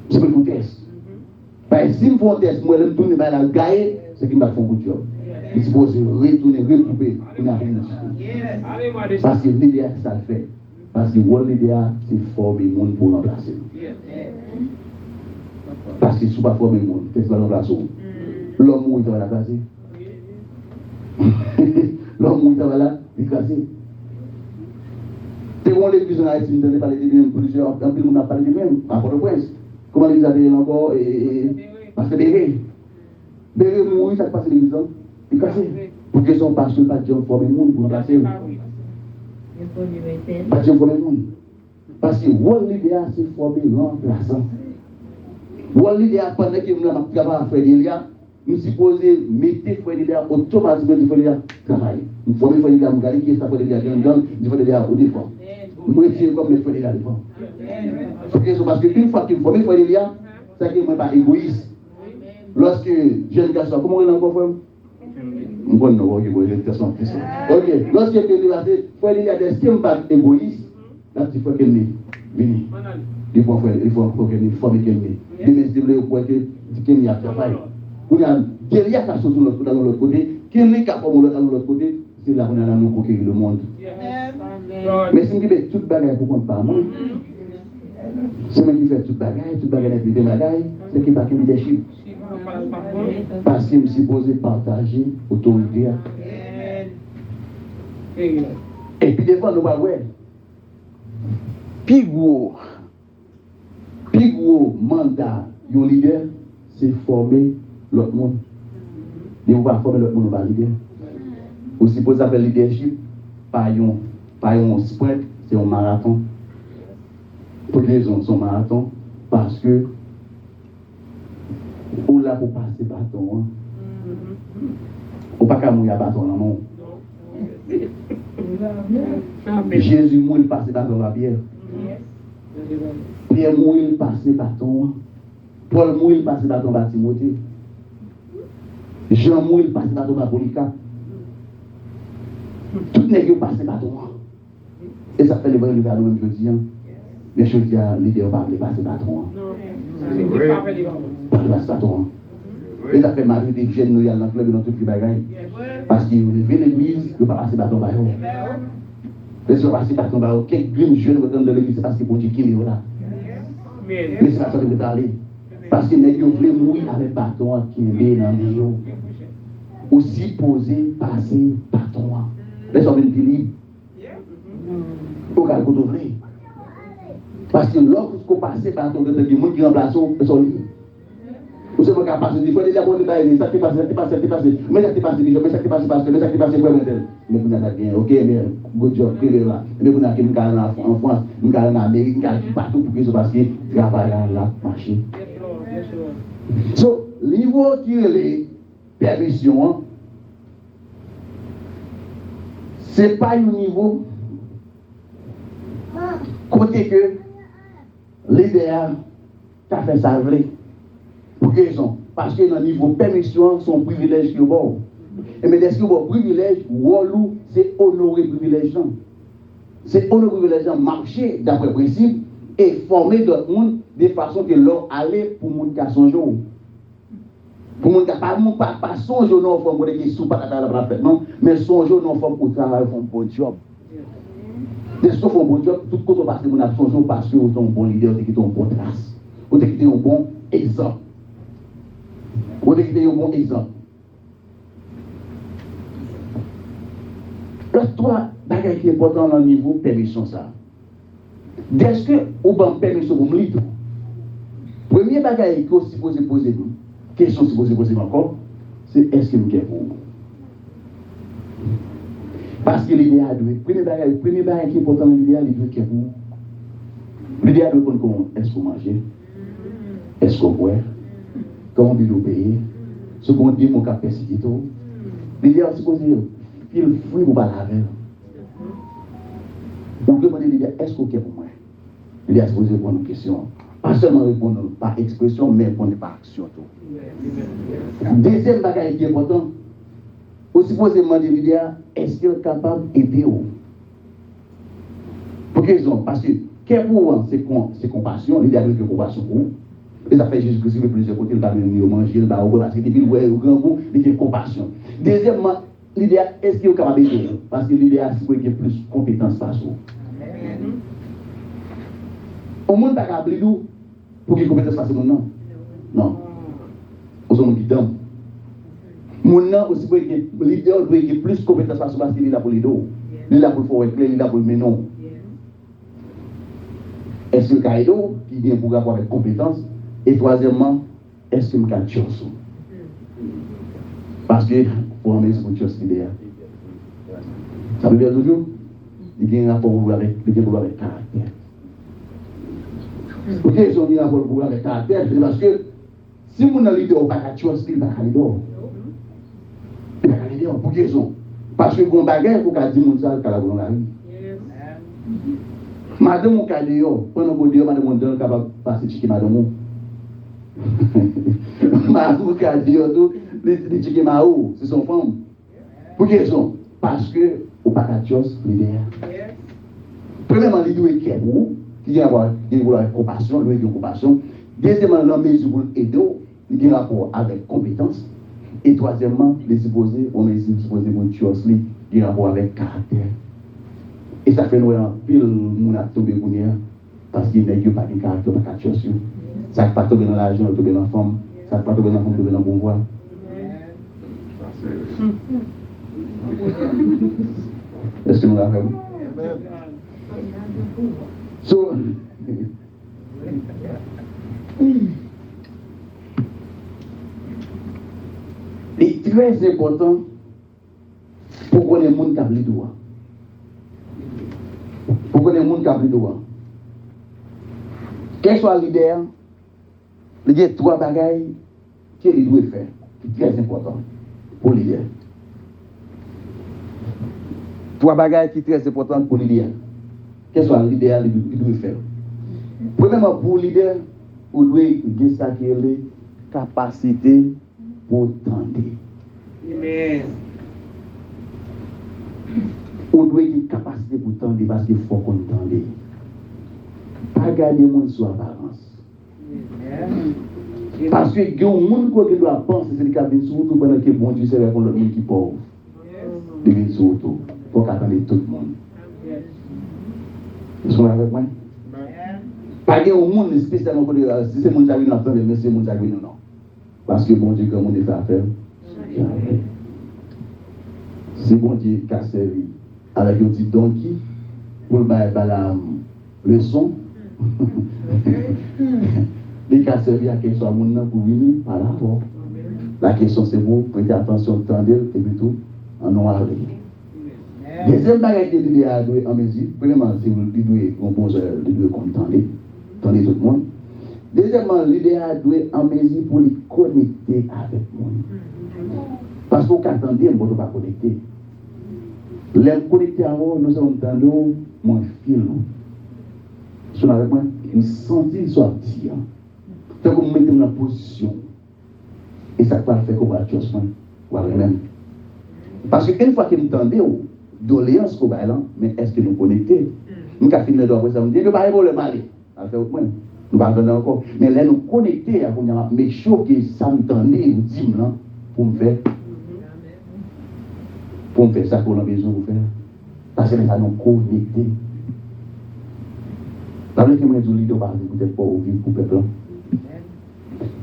C'est pour un test. Parce que si nous faisons un test, moi, je me tourne vers la gaille, c'est qu'il m'a fait un coup de job. Il est supposé retourner, recouper, pour nous arriver. Parce que l'idéal, ça le fait. Parce que l'idéal, c'est former le monde pour remplacer. Parce que si tu ne pas former le monde, qu'est-ce que tu vas remplacer? L'homme où il va la placer. L'homme où il va la placer. C'est bon, l'église en Haïti, nous ne parlé de même, plusieurs, en plus, on a parlé de même, à Port-au-Prince. Comment l'église a dit encore, parce que Béré mourir, ça se passe l'église. Il est cassé. Pour que son pasteur pas dire former le monde pour remplacer. Pas dire former le monde. Parce que l'idéal, c'est former l'emplaçant. L'idéal, pendant que nous avons travaillé à Frédélia, nous supposons mettre Frédélia automatiquement de Frédélia travail. Nous formons Frédélia, nous regardons qui est Frédélia, nous Frédélia au défense. Nous étions comme les Frédélia à défense. Parce qu'une fois que nous formons Frédélia, ça ne est pas égoïste. Lorsque jeune garçon, comment on est encore frère? Bon, non, ok, bon, j'ai une question. Ok, lorsque il y a des systèmes pas égoïstes, là, il faut qu'elle vienne. Il faut qu'elle forme qu'elle vienne. Il faut qu'elle y a travail. Il y a derrière ça, surtout dans l'autre côté, qu'elle est capable de l'autre côté, c'est là qu'on a nous conquérir le monde. Mais si on dit toute bagaille pour compte par moi, c'est moi qui fait toute bagaille n'est plus de bagaille, c'est qui pas qu'un leadership. Parce que je suis supposé partager l'autorité. Et puis des fois, nous allons voir. Plus gros mandat d'un leader, c'est former l'autre monde. Et on va former l'autre monde, on va leader. On suppose faire leadership, pas un sprint, c'est un marathon. Pour les raisons, c'est un marathon, parce que ou là pour passer bâton. Ou pas qu'à mouiller bâton non. Jésus mouille passer bâton à Pierre. Pierre mouille passer bâton. Paul mouille passer bâton à Timothée. Jean mouille passer bâton à Polycarpe. Tout n'est que passer bâton. Et ça fait le vrai leader nous-mêmes je dis. Mais je dis à l'idée, on va passer bâton. Pas de bâton. Et ça fait marrer des jeunes nous y a dans le club dans toutes les bagailles. Parce qu'ils levé l'église, ils ne pas passer bâton par eux. Ils ne passer bâton par eux. Quelques jeunes retournent de l'église, c'est parce qu'ils pour dire qu'il est là. Mais c'est pas ça que je veux parler. Parce qu'ils ne voulaient mourir avec bâton qui est dans les yeux. Aussi posé, passer bâton. Les hommes sont libres. Au cas où vous voulez. Parce que lorsqu'on passe par ton de monde qui remplace son lit. Vous savez qu'à passer des fois déjà pour détailler ça qui passe mais ça qui passe mais ça qui passe mais ça qui passe vraiment tel mais vous n'avez rien OK mais good job que là mais vous n'avez qu'une carrière en France une carrière en Amérique une carrière partout pour que ça passe travail là marcher. So niveau qui est les permission c'est pas un niveau côté que l'idéal qu'a fait ça vrai. Pour quelle raison? Parce que dans le niveau permission, son privilège qui est bon. Et mais est-ce que bon privilège, Wallou, c'est honorer privilège. C'est honorer privilège, marcher d'après le principe et former d'autres monde de façon que l'on allait pour le monde qui a son jour. Pour le monde qui n'a pas son jour, non, pour le monde qui est sous pas la fête, non, mais son jour, non, pour travailler, pour un bon job. Dès que font un bon job, tout côté passe mon absence parce que vous êtes un bon leader, vous êtes un bon trace. Vous êtes un bon exemple. Vous êtes un bon exemple. Le trois bagages qui est important dans le niveau permission ça. Dès que vous avez permission pour me lire. Premier bagage que vous supposez poser, question supposée poser encore, c'est est-ce que vous êtes pour vous? Parce que l'idéal doit être, premier bagage qui est important dans l'idéal, il doit être pour vous. L'idéal doit être comment est-ce qu'on mange, est-ce qu'on boit, comment vous payer, Ce qu'on dit, mon capacité, tout. Leader, supposé, il fruit pour pas laver. Vous demandez, leader, est-ce qu'on est pour moi? Leader, supposé répondre aux questions. Pas seulement répondre par expression, mais répondre par action. Deuxième bagage qui est important, aussi posément des leaders, est-ce qu'il est capable d'aider? Pour quelle raison? Parce que, quel pour c'est compassion, leader de compassion pour vous. Et ça fait Jésus-Christ, il veut plusieurs côtés, il va venir manger, il va au parce que depuis le grand goût, il a compassion. Deuxièmement, l'idéal, est-ce qu'il est capable d'aider? Parce que l'idéal, c'est qu'il y a plus de compétences par soi. Au monde, pas capable de pour qu'il y ait compétences par soi, non. Non. Au monde qui donne. Mon nom aussi, l'idéal doit y avoir plus de compétences par soi parce qu'il est là pour les dos. Il est là pour le faire clair, il est là pour le menon. Est-ce que le caïdo, qui vient pour avoir avec compétences? Et troisièmement, est-ce que le cas chose? Parce que pour amener ce chose l'idéal. Ça veut dire toujours, il y a un rapport avec caractère. Ok, ils ont mis un rapport avec caractère, c'est parce que si vous n'avez pas de chose, il va pas aller dehors. Il va aller dehors. Pour quelle raison? Parce que bon bagage, il faut qu'à dire mon ça, qu'à la bonne la vie. Madame, mon cas dehors, pendant que Dieu, madame, mon donne capable de passer chez madame. Madame, cas dehors, tout, les chiquets maou, c'est son femme. Pour quelle raison? Parce que, au pas de chose, l'idéal. Premièrement, il doit être vous, qui doit avoir compassion, il doit avoir compassion. Deuxièmement, la mesure pour aider, il y a un rapport avec compétence. Et troisièmement, les supposés, on est supposé pour chose, il y a un rapport avec caractère. Et ça fait nous un pile mon a tombé pour nous parce qu'il n'y a pas de caractère, pas de chose. Ça ne pas tomber dans l'argent, tomber dans la femme, ça ne pas tomber dans la femme, tomber dans le bon voie. Est-ce que nous l'avons? So, et très important pour qu'on ait le monde qui a le droit. Pour qu'on ait le monde qui a le droit. Quel soit le leader, il y a trois bagailles qu'il doit faire, qui est très important pour le leader. Trois bagailles qui sont très importantes pour le leader. Quel soit le leader, il doit faire. Premièrement, pour le leader, il doit avoir la capacité pour tendre. Amen. On doit avoir une capacité pour tendre parce qu'il faut qu'on tende. Pas garder le monde sur apparence. Parce que il y a un monde qui doit penser, c'est le cas de surtout pendant que bon Dieu c'est pour le monde qui est pauvre. De venir surtout, pour qu'attendre tout le monde. Vous êtes avec moi? Pas qu'il y a un monde spécialement pour dire, si c'est le monde qui a une affaire, mais c'est le monde qui a une non. Parce que bon Dieu, comme on est fait affaire, c'est bon Dieu qui a servi avec un petit donkey pour la leçon. Les cas servi à quelque chose à mon nom pour venir par là. La question c'est vous, prêtez attention, tendez et puis tout, en noir. Deuxième bagage que l'idée a doué en mesure, premièrement, c'est l'idée composeur, l'idée qu'on tendez tout le monde. Deuxièmement, l'idée a doué en mesure pour les connecter avec le monde. Parce qu'on attendait, on ne peut pas connecter. Les connecter à nous, nous sommes dans mon fil. Sur avec moi, nous sentir soit dire. Donc, on met dans la position. Et ça va faire qu'on va adjustment. Même. Parce qu'une fois que nous entendons, doléance qu'on va là, mais est-ce que nous connectons? Nous avons fini le droit pour ça. Nous disons, nous ne pouvons pas le parler. Nous ne pouvons pas encore. Mais là, nous connectons, mais chaud que ça nous entendait, nous disons, pour me faire. Pour me faire ça qu'on a besoin de faire. Parce que ça nous connecter. Dans le cas où nous disons, peut-être pas ouvrir pour le peuple.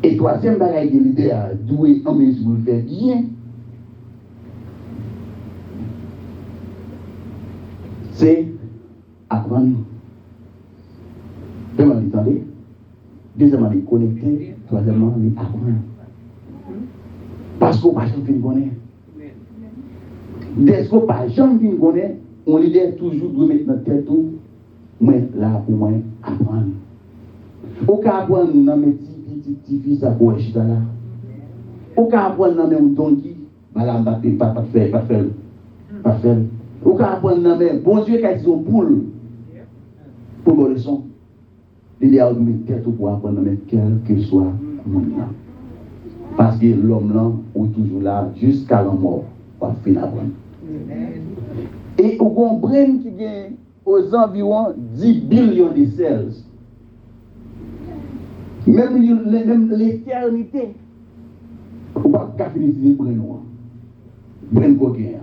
Et troisième bagage de l'idée à douer en mesure de faire bien, c'est apprendre. Premièrement, l'entendre. Deuxièmement, les connecter. Troisièmement, les apprendre. Parce qu'on n'a pas jamais de connaître. Dès qu'on n'a pas jamais de connaître, on l'idée toujours de mettre notre tête tout, mais là, pour moi, apprendre. Au cas où on a mis petit fils à quoi là. Aucun apprendre dans même don qui, madame, pas faire. Aucun apprendre dans même, bon Dieu, quand ils ont poule, pour bonne leçon. Il a mis tête pour apprendre dans même, quel que soit le monde. Parce que l'homme là, est toujours là, jusqu'à la mort, pour finir apprendre. Et au brain qui gagne aux environs 10 billions de cells. Même l'éternité. On ne peut pas finir le brain noir. Brain coquin.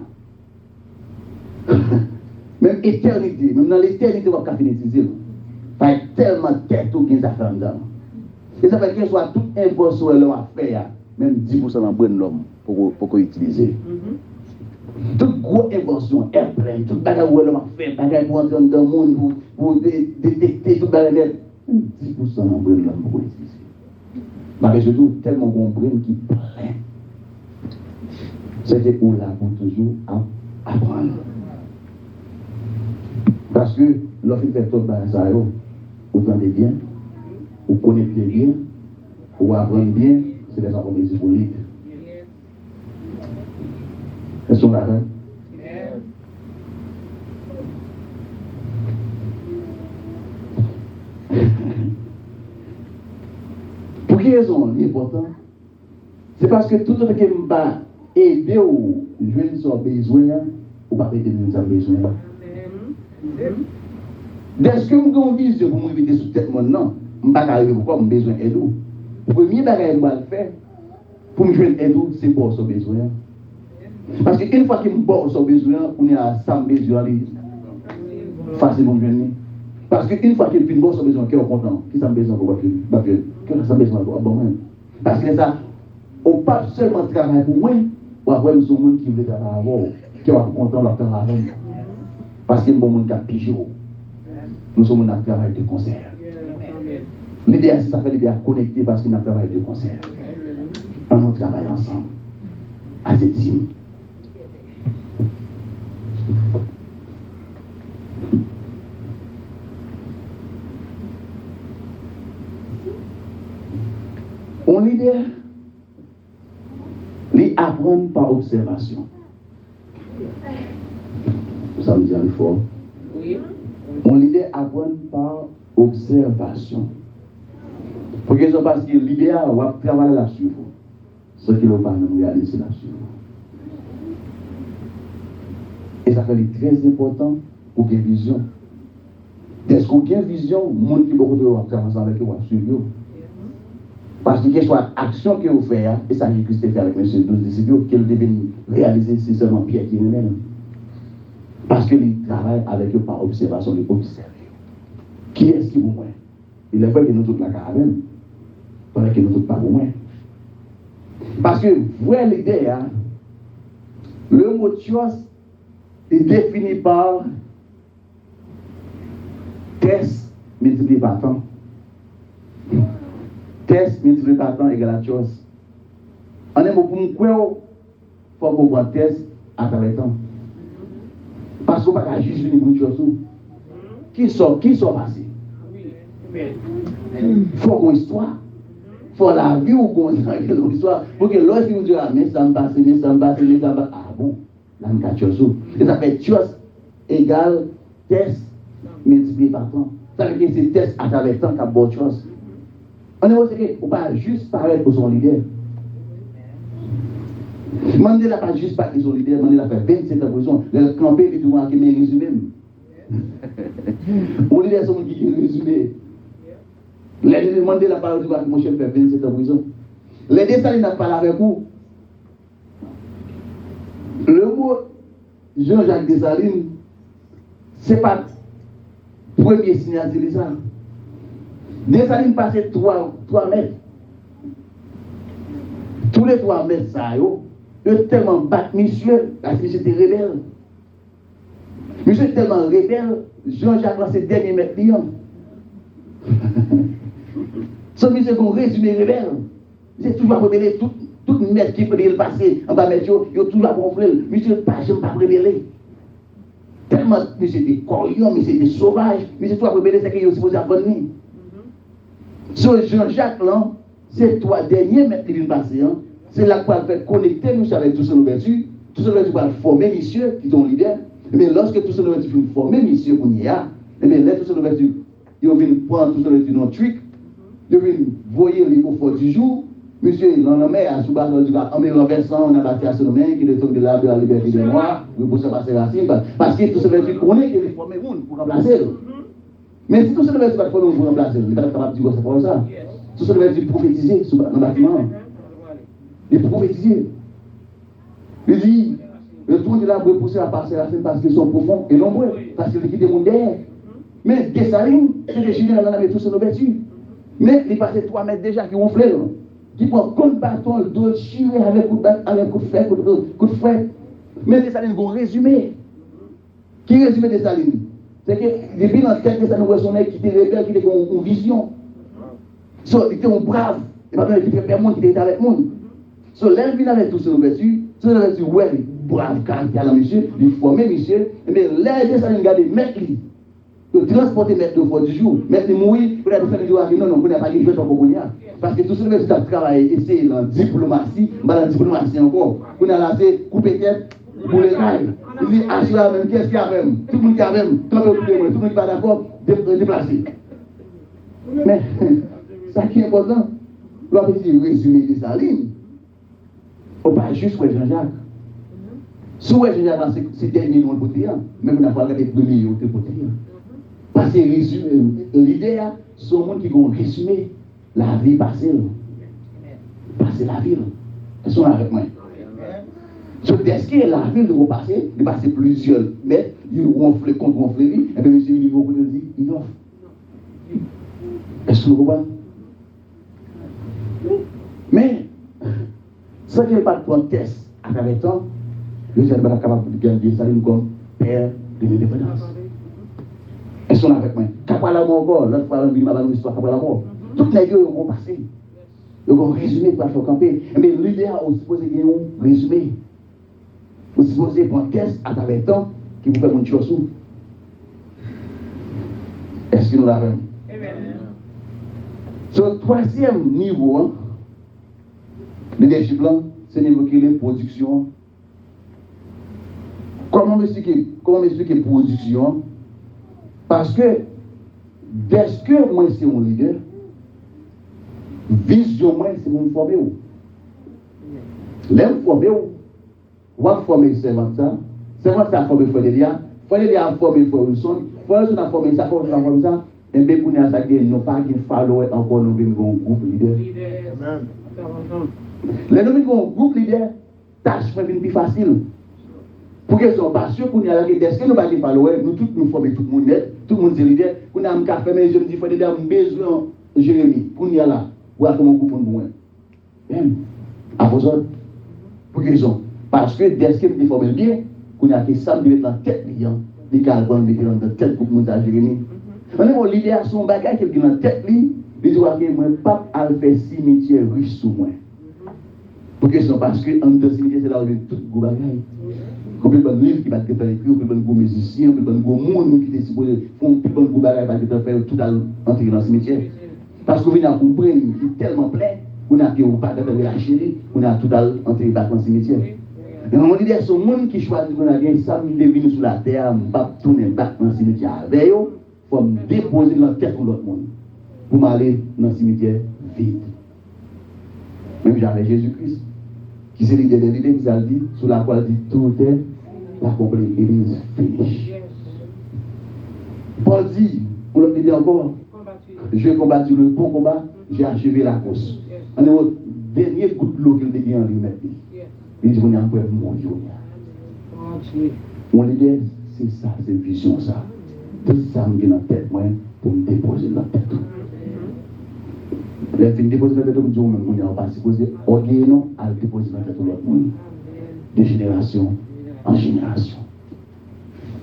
Même éternité, même dans l'éternité, on ne peut pas finir le parce qu'il y a tellement de tête qui est affaires dedans. Et ça fait que soit tout impôt sur l'homme à faire, même 10% dans le brain de l'homme pour utiliser. Toute grosse invention, airplane, tout bagage où l'homme a fait, bagage pour entrer dans le monde, pour détecter tout bagage, 10% dans le brain de l'homme pour utiliser. Mais surtout, tellement bon brain qui plein. C'était pour là pour toujours apprendre. Parce que lorsqu'il fait tout ça, vous entendez bien, vous connaissez bien, vous apprenez bien, c'est des enfants disponibles. Elles sont là, hein? Pour quelle raison l'important? C'est parce que tout ce qui m'a aidé ou jouer sur besoin, ou pas aider nous avoir besoin. Est-ce que vous avez une vision pour m'éviter sous tête maintenant? Je ne vais pas arriver pourquoi j'ai besoin d'aide. Le premier bagage que je vais faire pour me joindre d'aide, c'est pour son besoin. Parce qu'une fois que je bois son besoin, on est à 100 besoins facile pour me joindre. Parce qu'une fois que je bois son besoin, qui est content, qui s'en besoin pour moi, qui s'en besoin pour moi. Parce que ça, on ne peut pas seulement travailler pour moi, ou après nous sommes gens qui veulent travailler avant, qui sont contents de leur travail. Parce qu'il y a des gens qui ont pigé. Nous sommes dans un travail de concert. L'idée, c'est ça fait l'idée à connecter parce qu'il y a un travail de concert. On travaille ensemble. À cette team. On l'idée, les apprendre par observation. Ça me dit un fort. Oui. On l'idée apprendre par observation. Pour que parce que l'idéal, on va travailler là-dessus. Ce qui ne va pas nous réaliser là-dessus. Et ça fait très important pour qu'il y ait vision. Est-ce qu'on a une vision, le monde qui est beaucoup de travailler avec eux, suivre. Parce que quelle soit l'action que vous faites, et ça que Christ fait avec M. 12 disciples, qu'il devait réaliser, c'est seulement Pierre qui le mène. Parce qu'il travaille avec eux par observation, il observe. Qui est-ce qui vous voit? Il est vrai que nous tous la caravane, pendant que nous tous pas au moins. Parce que, voyez l'idée, hein, le mot Thios est défini par test multiplié par temps. Test multiplié par temps égale à Thios. En un mot, pour nous croire, il faut qu'on voit test à travers le temps. Parce qu'on ne peut pas juste venir pour Thios. Qui sont passés? Il faut qu'on histoire. Il faut la vie ou qu'on histoire. Pour que lorsque vous dites, mais ça me passe. Ah bon, là, on a Thios. Et ça fait Thios égale test multiplié par temps. Ça veut dire que c'est test à travers le temps qu'a beau Thios. On ne peut pas juste paraître pour son leader. Mandela n'a pas juste parlé de son leader, Mandela a fait 27 ans pour son. Le campé est tout qui est résumé. Au leader, c'est mon qui est résumé. Les Mandela n'a pas parlé de mon chef fait 27 ans pour prison. Les Dessalines n'a pas parlé avec vous. Le mot Jean-Jacques Dessalines, ce n'est pas le premier signal de ça. Dessalines passait 3 mètres. Tous les 3 mètres, ça, il a tellement battu monsieur, parce que c'était rebelle. Monsieur est tellement rebelle, Jean-Jacques dans ses derniers mètres lions. Ce monsieur qu'on résumé rebelle. C'est toujours rebelle, tout mètre qui peut le passer, en bas mettre, il a toujours rebelle. Monsieur pas rebelle. Tellement monsieur était corion, monsieur était sauvage, monsieur toujours rebelle, c'est qu'il est supposé apprendre. Sur Jean-Jacques, là, ces 3 derniers mètres qui viennent passer, C'est là qu'on va faire connecter nous avec tous ces ouvertures. Tous ces ouvertures vont former monsieur qui sont leaders. Mais lorsque tous ces ouvertures vont former monsieur qu'on y a, et bien là, tous ces ouvertures, ils vont prendre tous ces ouvertures dans le truc, ils vont voyer les confort du jour. Monsieur, dans la mer, à Souba, en me renversant, on a battu à ce nom qui est tombé de l'arbre de la liberté des Noirs, pour se passer racine, parce que tout ce ouverture connaît qu'il est formé pour remplacer. Mais si tout ce ouverture va former pour remplacer, il n'est pas capable de dire c'est ça. Tout ce ouverture prophétiser dans le bâtiment. Il prophétiser. Il dit, le tour de l'arbre poussé à passer racine parce qu'ils sont profonds et nombreux, parce qu'ils quittent le monde derrière. Mais Dessaline, c'est des généraux dans tout ce ouverture. Mais il passait 3 mètres déjà qui ronflaient. Qui prend comme bâton le dos tiré avec coup de fer, coup de fouet. Mais Dessaline, ils vont résumer. Qui résume Dessaline? C'est que depuis dans la tête de Dessaline, on qui était rebelle, qui était une vision. So, il était un brave. Et pas qui fait monde qui était avec le monde. So, l'envie avec tout ce ouverture, ouais, brave caractère là, monsieur, il formait monsieur, mais l'air Dessaline, regardez, mettre lui. Transporter mettre 2 fois du jour, mettre mourir, pour aller faire des jours à non, on n'a pas de jouer dans le parce que tout ce que tu as travaillé, essayer dans la diplomatie, dans la diplomatie encore, on a lancé couper tête pour les rails. Il dit, assure même, qu'est-ce qu'il y a même? Tout le monde qui a même, tout le monde qui n'est pas d'accord, déplacer. Mais, ça qui est important, l'on peut dire résumé de sa ligne, on ne pas juste Jean-Jacques. Si Jean-Jacques, c'est dernier nom pour dire, mais on n'a pas regardé le premier nom pour dire. Parce que l'idée, c'est un monde qui va résumer la vie passée. Passer la vie. Ils sont avec moi. Est-ce que la vie va passer? Il va passer plusieurs mètres, il ronfle contre ronfle, et bien, monsieur, il va vous dire, il offre. Est-ce que vous comprenez? Mais, sans qu'il n'y ait pas de test à travers le temps, le Seigneur n'est pas capable de garder ça comme père de l'indépendance. Elles sont avec moi. Qu'après la mort encore, l'autre fois, on m'a dit l'histoire qu'après la mort. Toutes les deux vont passer. Ils vont résumer pour faire camper. Mais l'idéal, on suppose qu'il y a un résumé. On suppose prendre un test à travers le temps qui vous fait une chose. Est-ce que nous l'avons? Sur le 3e niveau, le leadership là, c'est le niveau qui est production. Comment m'expliquer production? Parce que, dès que moi, c'est mon leader, vision, moi, c'est mon former. L'aime former, on va former le servant ça. Servant ça a formé Frédélia. Frédélia a formé Wilson. Wilson a formé ça, Wilson a formé ça. Et bien, pour nous, ça, ils n'ont pas de follower encore, nous avons un groupe leader. Les nous avons un groupe leader, tâche plus facile. Pour qu'ils soient pas sûrs qu'on y a la est-ce que nous pas de follower, nous tous nous formons tout le monde net, tout le monde est leader, qu'on a un café, mais je me dis, il faut besoin Jérémie, qu'on y a là, ou à comment on coupe un bon. Même, à vos autres, pour qu'ils soient. Parce que dès que nous formons bien, qu'on a fait ça, nous mettons dans la tête, les calvins, nous mettons dans la tête pour nous à Jérémie. On est mon leader, son bagage qui est dans la tête, il doit que moi, pas à faire cimetière riche sous moi. Pour qu'ils soient, parce que en deux cimetières, c'est là où il y a tout le bagage. On peut prendre un livre qui va être écrit, on peut prendre un musicien, on peut prendre un monde qui est supposé faire un bon bagage qui va faire tout à l'entrée dans le cimetière. Parce qu'on vient à comprendre qu'il est tellement plein, qu'on a pas de la chérie, qu'on a tout à l'entrée dans le cimetière. Et on dit, c'est un monde qui choisit qu'on a bien ça, il est venu sur la terre, on ne va pas tourner dans le cimetière avec eux, il faut me déposer dans la tête pour l'autre monde, pour m'aller dans le cimetière vide. Même j'avais Jésus-Christ, qui s'est l'idée de l'idée qui a dit, sur la croix, dit tout est accompli, it is finished. Paul dit, on l'a dit encore, j'ai combattu le bon combat, j'ai achevé la course. On est au dernier coup de l'eau qu'il devient en lui-même. Il dit, on est encore mon Dieu. Mon leader, c'est ça, c'est vision ça. Tout ça me vient dans la tête, moi, pour me déposer dans la tête. Les filles déposent dans la tête, on dit, on n'est pas supposé, non, à le déposer dans la tête de l'autre monde. De génération en génération.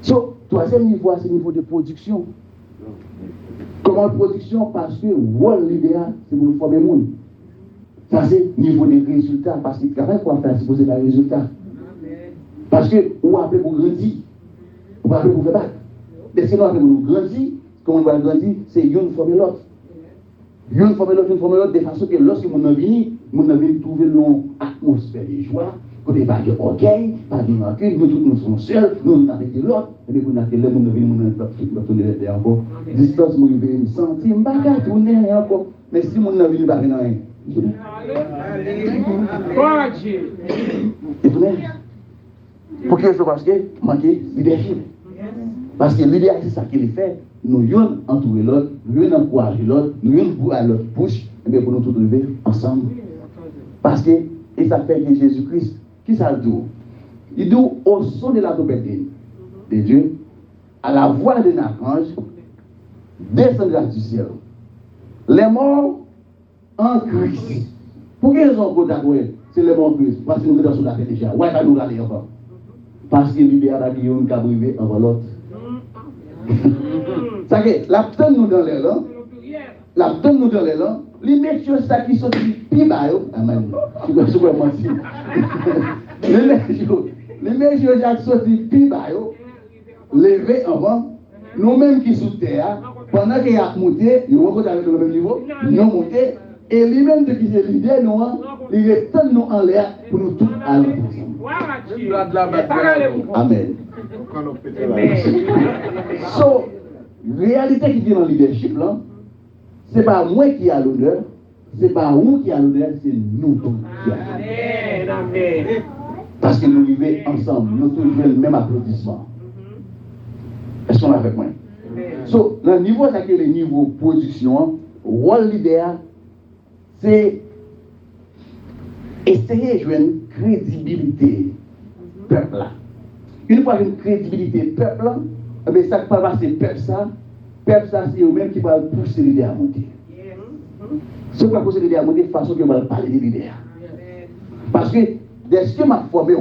So, 3e niveau, c'est le niveau de production. Comment production? Parce que le leader, c'est pour nous former le monde. Ça, c'est niveau de résultats. Parce que le travail qu'on va faire, c'est poser des résultats. Parce que, on va appeler pour grandir. On va appeler pour faire battre. Dès que nous appelons pour nous grandir, comment on va grandir, c'est une former l'autre. Une former l'autre, de façon que lorsque nous venons, nous avons trouvé une atmosphère de joie, côté pas de orgueil, pas de rancune, nous tous nous sommes seuls, nous avons été l'autre, et puis nous avons là, nous avons tourné encore. Distance, nous avons senti, nous avons tourné encore, mais si nous avons venu par rien. Gloire à Dieu. Et tout même. Pour que ce parce que manquer leadership. Parce que le leader, c'est ça qu'il fait. Nous yon entourer l'autre, nous yon encourager l'autre, nous yon pour à l'autre bouche, et bien pour nous tous lever ensemble. Parce que, et ça fait que Jésus-Christ, qui ça dit? Il dit au son de la trompette de Dieu, à la voix d'un archange, descendra du ciel. Les morts en Christ. Pour quelle raison qu'on a c'est les morts en Christ? Parce que nous sommes sur la terre déjà. Ouais, pas nous aller encore. Parce que l'idée a dit qu'on a privé avant l'autre. Ça que la donne nous dans les langues, la donne nous dans les langues, les messieurs ça qui sont plus bas, amen. Je vais pas mentir. Les messieurs qui sont plus bas, levés avant, nous-mêmes qui sous terre, pendant qu'il a monté, nous rencontrons avec le même niveau, nous monté, et lui-même qui est l'idée, nous, il retourne nous en l'air pour nous tous aller ensemble. Amen. So, réalité qui vient dans le leadership là, c'est pas moi qui a l'honneur, c'est pas vous qui a l'honneur, c'est nous tous qui a l'honneur. Parce que nous vivons ensemble, nous tous le même applaudissement. Est-ce qu'on est avec moi? So, le niveau, c'est que le niveau production, rôle leader, c'est essayer de jouer une crédibilité peuple là. Une fois une crédibilité peuple là, mais ça ne peut pas passer peuple ça, c'est eux-mêmes qui vont pousser l'idée à monter. Ce qui va pousser l'idée à monter de façon que va parler de l'idée. Parce que dès que m'a formé,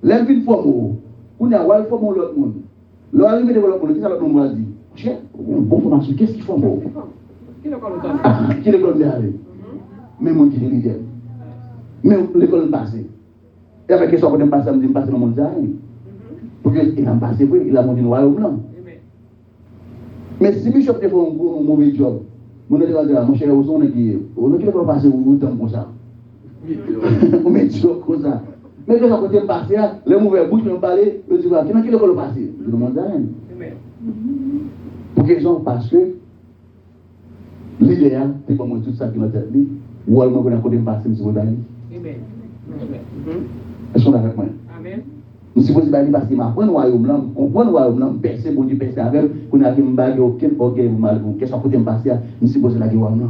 l'invite formé, on a formé l'autre monde. L'autre monde, qu'est-ce que l'autre monde va dire? Cher, bon formation, qu'est-ce qu'il forme? Qui l'école de aller? Même moi qui est leader. Même l'école passée. Et avec question qu'on aime passer, on me dit passer dans le monde. Parce qu'il a passé, il a monté noir ou blanc. Mais si Bishop fait un mauvais job, mon cher, on ne passer autant comme ça. On met job comme ça. Mais quand on passer, les mauvais bouches me parler, je dis, qui est-ce qu'on va passer? Je demande rien. Pour quelle raison? Parce que l'idéal, c'est pas moi tout ça qui m'a dit, ou alors moi, je vais passer, je vais aller. Est-ce qu'on est avec moi? Amen. Nous sommes supposés aller parce qu'il m'a appris le royaume là, comprendre le royaume là, percer, bon Dieu, percer avec, qu'on a fait un bague, aucun orgueil, mal, qu'est-ce qu'on peut me passer, nous sommes supposés aller voir là.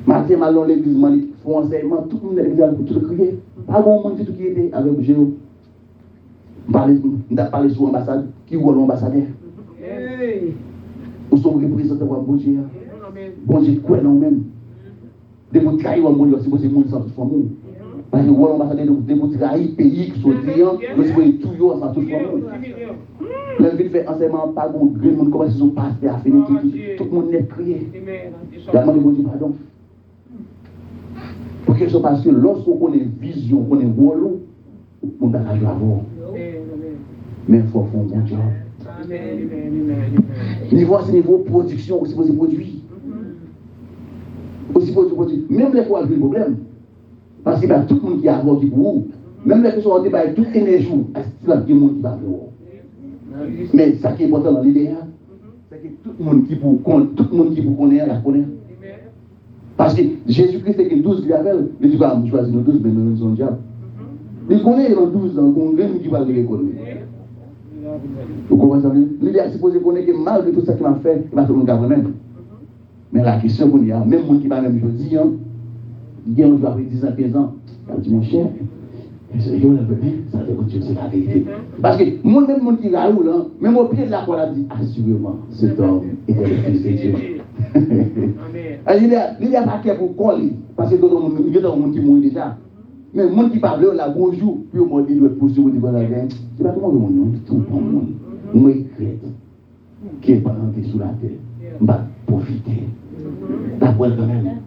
Matin, malon l'église, ils font enseignement, tout le monde est l'église, tout le crier. Pas bon monde tout qui était avec Géo. On a parlé sur l'ambassade, qui voit l'ambassadeur. Nous sommes représentés par bon Dieu. Bon Dieu, quoi nous-mêmes? Des mots trahis, on est supposé mourir sans tout le monde. Parce que l'ambassadeur des mots trahis, pays qui sont clients, nous sommes toujours sans tout le monde. La ville fait enseignement, pas bon, grand monde commence à se passer, à finir, tout le monde est crié. La demande de bon Dieu, pardon. Pour que ce soit parce que lorsqu'on a une vision, on est rôle, on doit jouer avant. Mais il faut faire un bon job. Niveau, c'est niveau production, aussi pour les produits. Aussi pour les produits. Même les fois, il y a un problème. Parce qu'il y a tout le monde qui a abordé pour vous. Même les questions, il y a toute énergie, il y a tout le monde qui va faire. Mais ce qui est important dans l'idée, c'est que tout le monde qui vous connaît, la connaît. Parce que Jésus-Christ, c'est que 12 qui appelle, il dit, je choisis nos 12, mais nous sommes diable. Il connaît les 12 dans le congrès qui va les reconnaître. Vous comprenez ça? L'idée est supposé connaître que malgré tout ça qu'il m'a fait, il va se faire même. Mais la question, il y a même monde qui va même aujourd'hui, il y a un jour après 10 ans, 15 ans, il a dit, mon cher, ça c'est la vérité. Parce que même monde qui va où là, même au pied de la croix, il a dit, assurément, cet homme était le Fils de Dieu. Il n'y a pas qu'à pour coller, parce que il y a des gens qui mourent déjà. Mais les gens qui parlent là, bonjour, puis au moins ils doivent poursuivre devant la guerre. C'est pas tout le monde, c'est tout le monde. Moi, qui est pendant sous la terre, je vais profiter. D'abord quand même.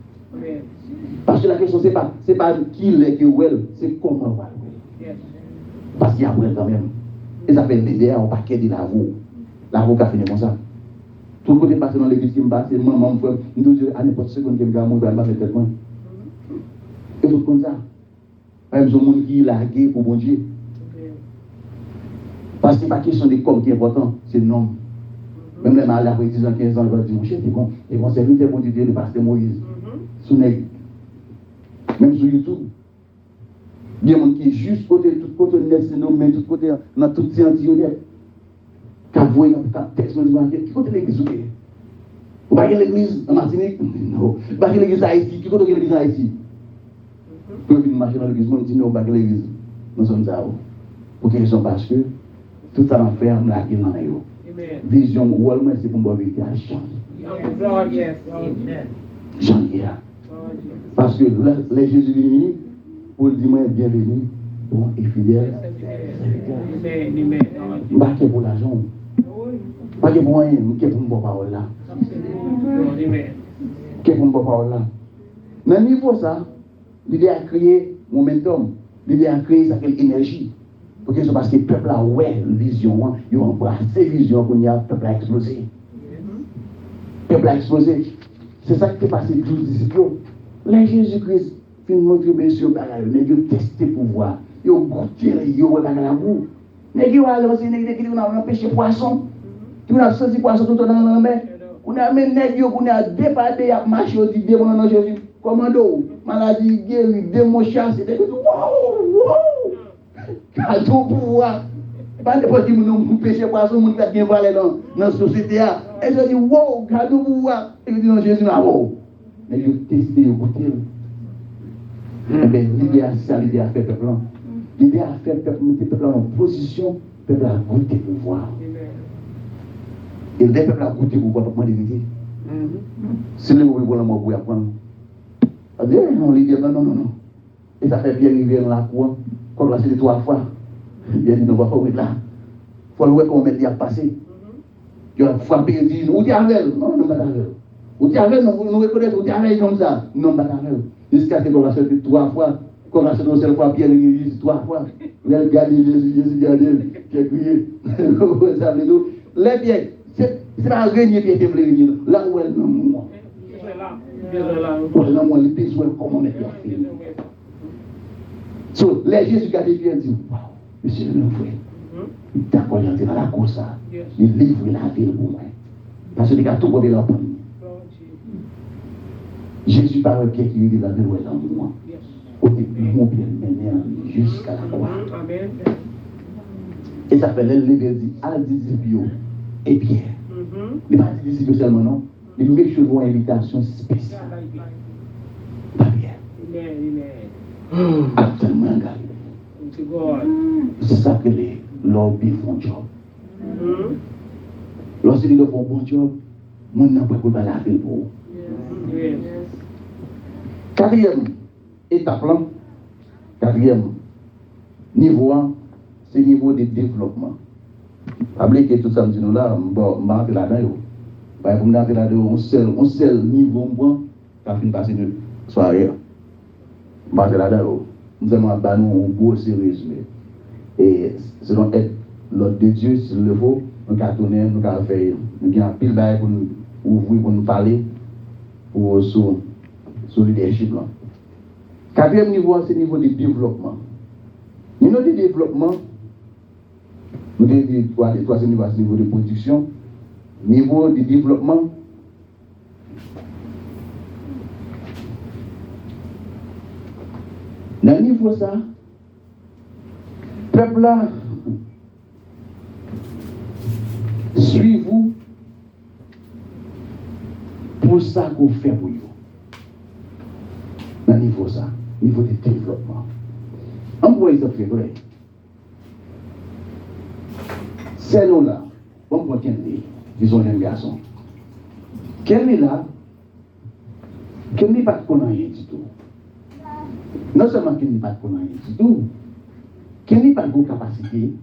Parce que la question, c'est pas qui l'est que well, c'est comment on va le well. Parce qu'il y a well quand même. Et ça fait l'idée, on paquet de l'avoue. L'avoue qui a fini comme ça. Tout le côté passé dans l'église qui me passe, c'est maman, frère, nous disons à n'importe seconde que je vais mourir, je vais faire tellement. Et tout comme ça. Par exemple, monde qui est largué pour bon Dieu. Parce que ce n'est pas question de corps qui est important, c'est le nom. Même les malades après 10 ans, 15 ans, ils vont dire, mon cher, c'est bon serviteur pour Dieu, le pasteur Moïse. Sous nègre. Même sur YouTube. Il y a des gens qui sont juste côté, tout côté net, c'est nous, mais tout côté, dans tout ces anti-honnêtes. Quand vous voyez dans le texte, qui côté l'église ou bien? Vous voyez l'église en Martinique? Non. Vous voyez l'église à Haïti? Qui côté l'église à Haïti? Vous pouvez marcher dans l'église, vous dites non, vous voyez l'église. Nous sommes là. Pour quelle raison? Parce que tout ça m'enferme là qui est dans les vision, ou alors c'est pour me vérité à changer. Changer. Parce que les Jésus venus pour dire moi bienvenue, bon et fidèle. Pas que pour l'argent. Pas que pour rien, que pour mon parole là. Que pour mon parole là. Mais au niveau ça, l'idée a créé momentum, l'idée a créé sa énergie. Parce que le peuple a ouais vision, il a embrassé vision qu'on y a, le peuple a explosé. Le peuple a explosé. C'est ça qui est passé 12 disciples. Là, Jésus-Christ, il montre bien sûr, il a testé pour voir. Il a goûté, il a la boue. Il a empêché poisson. Il a sorti poisson tout dans la mer. On a même négocié, on a départé, il a marché au dit, démon Jésus. Commando, maladie guérie, démon chassé. Wow! Cadeau pouvoir. Pas n'importe qui nous péché poisson, nous qui bien valé dans la société. Et je dis, wow, cadeau pouvoir. Et je dis, non, Jésus, là, wow. Mais il a testé, il a goûté. Eh bien, l'idée à ça, l'idée à faire peuple. L'idée à faire peuple, mettre peuple en position, peuple à goûter pouvoir. Et le peuple a goûté pouvoir, pas de vérité. C'est le moment où on va apprendre. Non, l'idée, non. Et ça fait bien arriver dans la cour. Comme là, c'était 3 fois. Il a dit, non, on va pas être là. Il faut le voir comment il a passé. Il a frappé, il dit, où tu es avec? Non, non, pas avec. Où tu es avec? Non, nous reconnaissons, où tu es avec comme ça? Non, pas avec. Jusqu'à ce qu'on l'a sorti 3 fois. Qu'on l'a sorti une seule fois, Pierre l'église 3 fois. Il a regardé Jésus, regardé, qui a crié. Les pieds, c'est pas un régnier qui était régnier. Là où elle n'a moi. Pour là, moi, les besoins, comment mettre la fille. So, les Jésus qui a dit, il dit, waouh, monsieur le frère, il t'a orienté dans la course, il livre la ville pour moi. Parce que il a tout pour la prendre. Jésus parle qui dit la ville dans moi. Au début, mon bien mené jusqu'à la croix. Et ça fait l'élever dit à disciples et Pierre. Il n'est pas disciples seulement, non. Il met chez vous une invitation spéciale. Pas Pierre. Absolument galère. C'est ça que les lobbies font job. Lorsqu'ils font un bon job, moi je n'ai pas la ville pour vous. Quatrième étape, quatrième niveau 1, c'est le niveau de développement. Rappelez que tout ça, nous là, bon, je vais entrer là-dedans. Pour nous entrer là-dedans, on seul niveau bon, quand on passe de soirée. Nous allons avoir un gros résumé. Et selon l'ordre de Dieu, s'il le faut, nous allons tourner, nous allons faire, nous avons pile bail pour nous ouvrir, pour nous parler, pour sur le leadership. Quatrième niveau, c'est le niveau de développement. Niveau de développement, nous avons dit troisième niveau, c'est le niveau de production. Niveau de développement, dans le niveau ça, peuple là, suivez-vous pour ça qu'on fait pour vous. Dans le niveau ça, niveau de développement. On voit ça fait vrai. C'est nous là, on voit qu'elle est, disons un garçon. Qu'elle est là, qu'elle n'est pas de rien du tout. Non seulement qu'il n'y a pas de connaissance du tout, qu'il n'y a pas de capacité,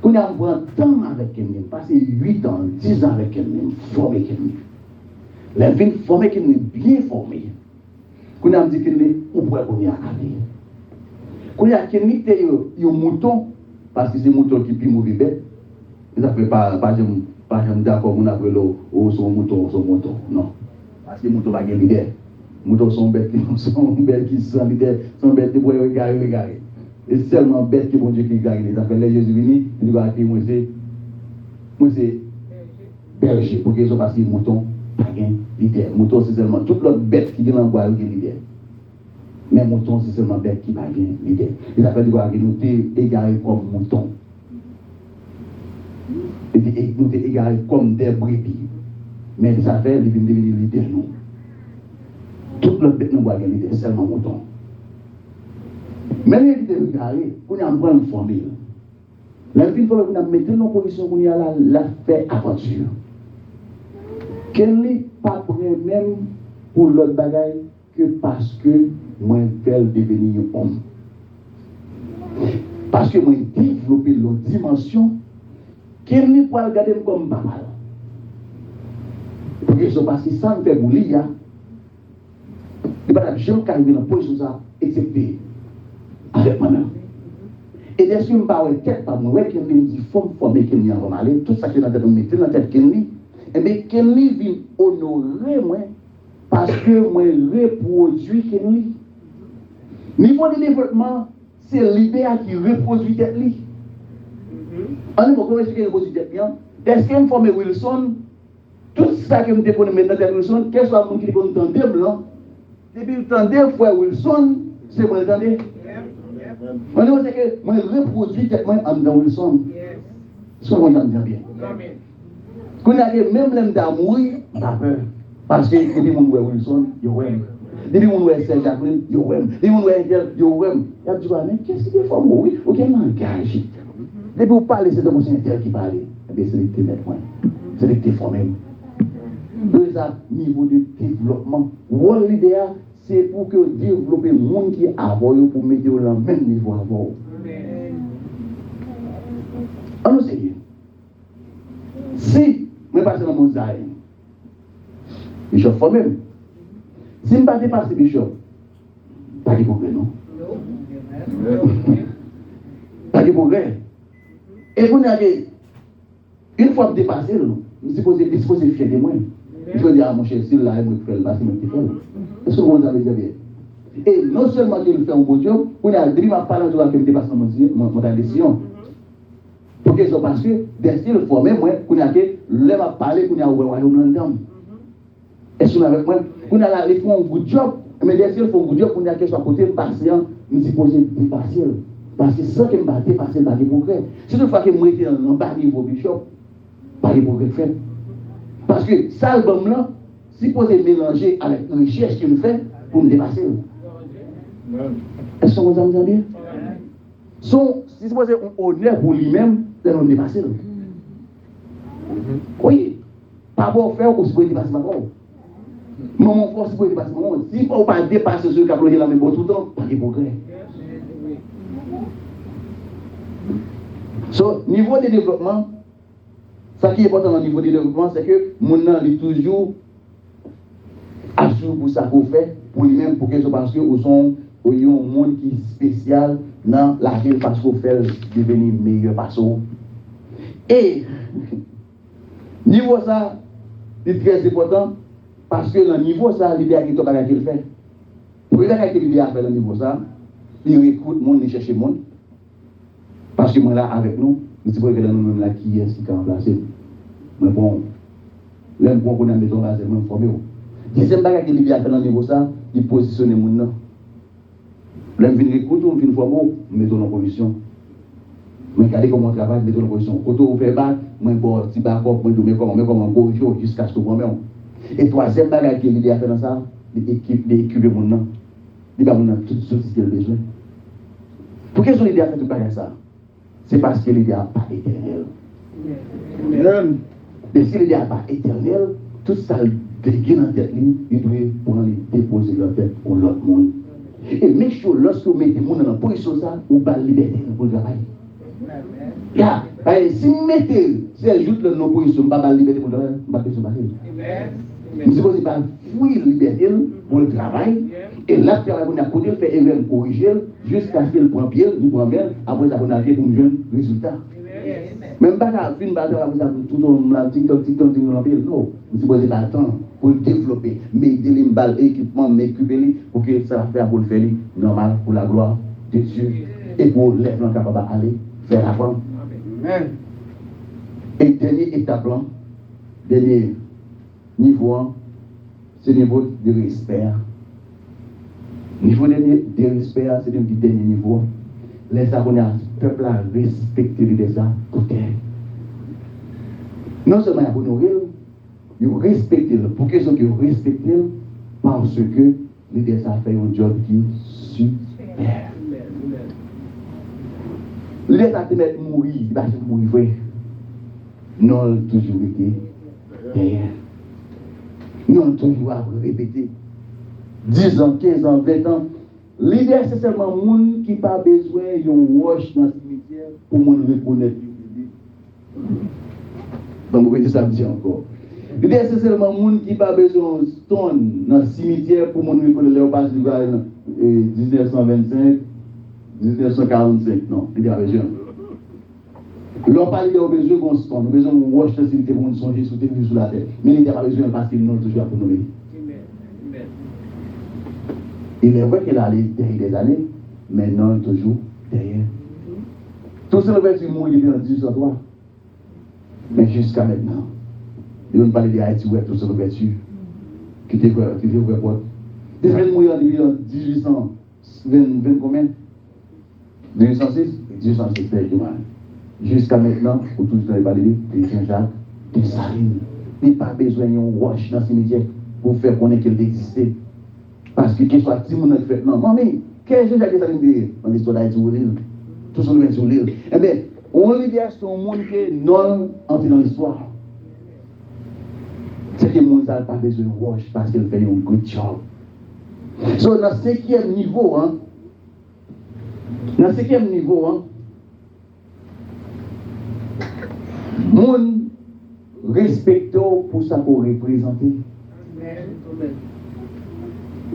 qu'on a un temps avec elle-même, passé 8 ans, 10 ans avec elle-même, formé elle-même. La vie formée qu'elle est bien formée. Qu'on a dit qu'elle est au point qu'on y a allé. Qu'on a qu'elle est un mouton, parce que c'est un mouton qui est plus mauvais bête. Ça ne fait pas d'accord, on a fait son mouton, non. Parce que le mouton va gagner l'idée. Moutons sont bêtes qui sont leaders, sont bêtes pour regarder. Et seulement bêtes qui vont Dieu qui gagne les affaires. Les Jésus venu, il va dire, moi c'est berger, pour qu'ils soient passés moutons, pas gain leader. Mouton c'est seulement toute l'autre bête qui vient en bois qui est leader. Mais mouton c'est seulement bête qui va gain leader. Les affaires du bois qui nous égarés comme moutons. Nous sommes égarés comme des brebis. Mais les affaires, ils viennent devenir leader nous. Toute l'autre bête nous voit gagner leader, seulement mouton. Mais les leaders égarés, on a une bonne formule. La vie, il faut que nous mettions dans la position où il y a la fait aventure. Qu'elle n'est pas prêt même pour l'autre bagaille que parce que moi, je veux devenir homme. Parce que moi, je développer l'autre dimension, qu'elle n'est pas regarder comme papa. Parce que ça me fait boulir, il n'y a pas de gens qui arrivent dans la position ça, excepté avec moi-même. Et dès que je ne parle pas tête par moi, qu'il me dit, il faut me former qu'il n'y a pas mal, tout ça qui est dans la tête qu'il me dit, et bien qu'il vient honorer moi, parce que moi, reproduis qu'il me dit. Niveau de développement, c'est l'idée qui reproduit tête lui. On ne peut pas expliquer reproduit tête bien. Est-ce qu'il me forme Wilson? Tout ça que je me dépose maintenant dans Wilson, quel soit le monde qui est entendre blanc, depuis le temps de frère Wilson, c'est pour entendre. On dit que moi reproduis tellement en Wilson. Ce qu'on entend bien. Quand on a même l'homme d'amour, on a peur. Parce que depuis mon Wilson, yo aime. Depuis mon Serge Jacqueline, yo aime. Depuis mon Angel, yo aime. Il a dit, mais qu'est-ce qu'il fait moi? Oui, aucun langage. Depuis vous parlez, c'est de mon Intel qui parle. Eh bien, c'est le thé mettre. C'est le thé formé. Deuxième niveau de développement. L'idéal, c'est pour que développer le monde qui est avant pour mettre au même niveau avant. On nous sait. Si je passe dans mon zaï, Bishop formé. Si je ne passe pas Bishop, pas de progrès, non? Pas de progrès. Et vous n'avez, une fois que vous dépassez, vous supposez fier de moi. Je veux dire à mon cher, si là, je me fais le bassin, je me fais le. Est-ce que vous avez déjà bien? Et non seulement qu'il fait un bon job, on a dit ma parole de la dépasse mon décision. Pour que parce que des styles formés, moi, qu'on a que l'homme a parlé, qu'on a royaume dans. Est-ce que avec moi, qu'on a là, ils font un good job, mais des styles font un good job, qu'on a que soit côté patient, nous supposons dépasser. Parce que ça qui me bat dépasser par les progrès. Si une fois que moi j'étais en bas niveau bishop, par les progrès fait. Parce que ça, album-là, si vous pouvez mélanger avec la recherche qu'il me fait pour me dépasser. Est-ce que vous entendez bien? Si vous posez un honneur pour lui-même, c'est nous dépasser. Oui. Pas bon faire ou si vous pouvez dépasser ma mort. Maman force, si vous pouvez dépasser ma mort. Si vous ne pouvez pas dépasser ceux qui applaudissent la même chose tout le temps, pas de progrès. So, niveau de développement, ce qui est important au niveau de développement, c'est que mon nom est toujours assuré pour ça qu'on fait, pour lui-même, pour que ce parce que nous sommes un monde qui est spécial dans la ville parce qu'on fait devenir meilleur parce que. Et, niveau ça, c'est très important parce que dans le niveau ça, l'idée qui est à qu'il fait. Pour l'idée qu'il a fait dans le niveau ça, il recrute le monde, il cherche le monde. Parce que moi là avec nous, nous savons que nous là qui est qui remplacé. Mais bon, l'un bon qu'on a maison là, c'est même formé. Deuxième bagage qu'il y a fait dans le niveau ça, il positionne mon nom. L'un vient recruter, on vient former, mettons en position. Mais regardez comment on travaille, mettons en position. Quand on fait battre, moi bon, si bas moi donner comment corriger jusqu'à ce que moi même. Et troisième bagage qu'il y a fait dans ça, l'équipe mon nom. Il va mon nom tout ce qu'il a besoin. Pour quelle raison il a fait tout bagage ça? C'est parce que l'idée n'est pas éternel. Et si l'idée n'est pas éternel, tout ça dégué dans la tête, il doit prendre les déposer dans la tête pour l'autre monde. Et make sure, lorsque vous mettez le monde dans la position, vous avez la liberté pour le travail. Si vous mettez, c'est juste dans nos positions, vous avez la liberté pour le travail, vous ne pouvez pas faire. Nous supposons pas fouiller la liberté pour le travail. Et là, on a côté, fait événement corriger jusqu'à ce qu'il prend pied, il prend bien, après ça, on a fait pour nous jouer résultat. Même pas qu'à une bataille, tout le monde l'a dit, non, nous supposons pas attendre pour développer, mais des balles, équipement, m'équiper pour que ça va faire pour le faire normal, pour la gloire de Dieu et pour les gens capables d'aller faire avant. Et dernier étape, dernier niveau, c'est le niveau de respect. Niveau de respect, c'est le dernier niveau. Les abonnés, le peuple a respecté les arts pour terre. Non seulement pour honorer, ils respectent, pour qu'ils soient respectés, parce que les deux a fait un job qui est super. Les deux a fait mourir, il va mourir vrai. Non, toujours été derrière. Non, toujours à répéter. 10 ans, 15 ans, 20 ans. L'idée, c'est seulement les gens qui n'ont pas besoin d'un wash dans le cimetière pour les reconnaître. Donc, vous pouvez ça dire encore. L'idée, c'est seulement les gens qui n'ont pas besoin d'un stone dans le cimetière pour les reconnaître leur passe du 1925, 1945. Non, il n'y a pas besoin. L'on parle de besoin d'un stone, besoin d'un wash dans le cimetière pour nous songer sous la terre. Mais il n'y a pas besoin parce qu'ils n'ont toujours pas nommer. Il est vrai qu'il a allé derrière des années, mais non toujours derrière. Tout ça, le fait mourir en 1803. Mais jusqu'à maintenant, ils vont parler d'Haïti, ouais, tout ça, le fait qui était vrai porte. Ils vont mourir en 1820 combien 1806 1806, c'est mal. Jusqu'à maintenant, pour tout le temps, parler de Saint-Jacques, de Saline. Il n'y a pas besoin d'un wash dans le cimetière pour faire connaître qu'il existait. Parce que qu'il soit petit monde fait non mamie qu'est-ce que j'ai ça dit dans l'histoire d'Haïti tout ça nous sur l'île eh bien on libère son monde qui non entré dans l'histoire c'est que le monde n'a pas besoin de wash parce qu'il fait un good job. So dans le 5e niveau monde respecte pour ça pour représenter.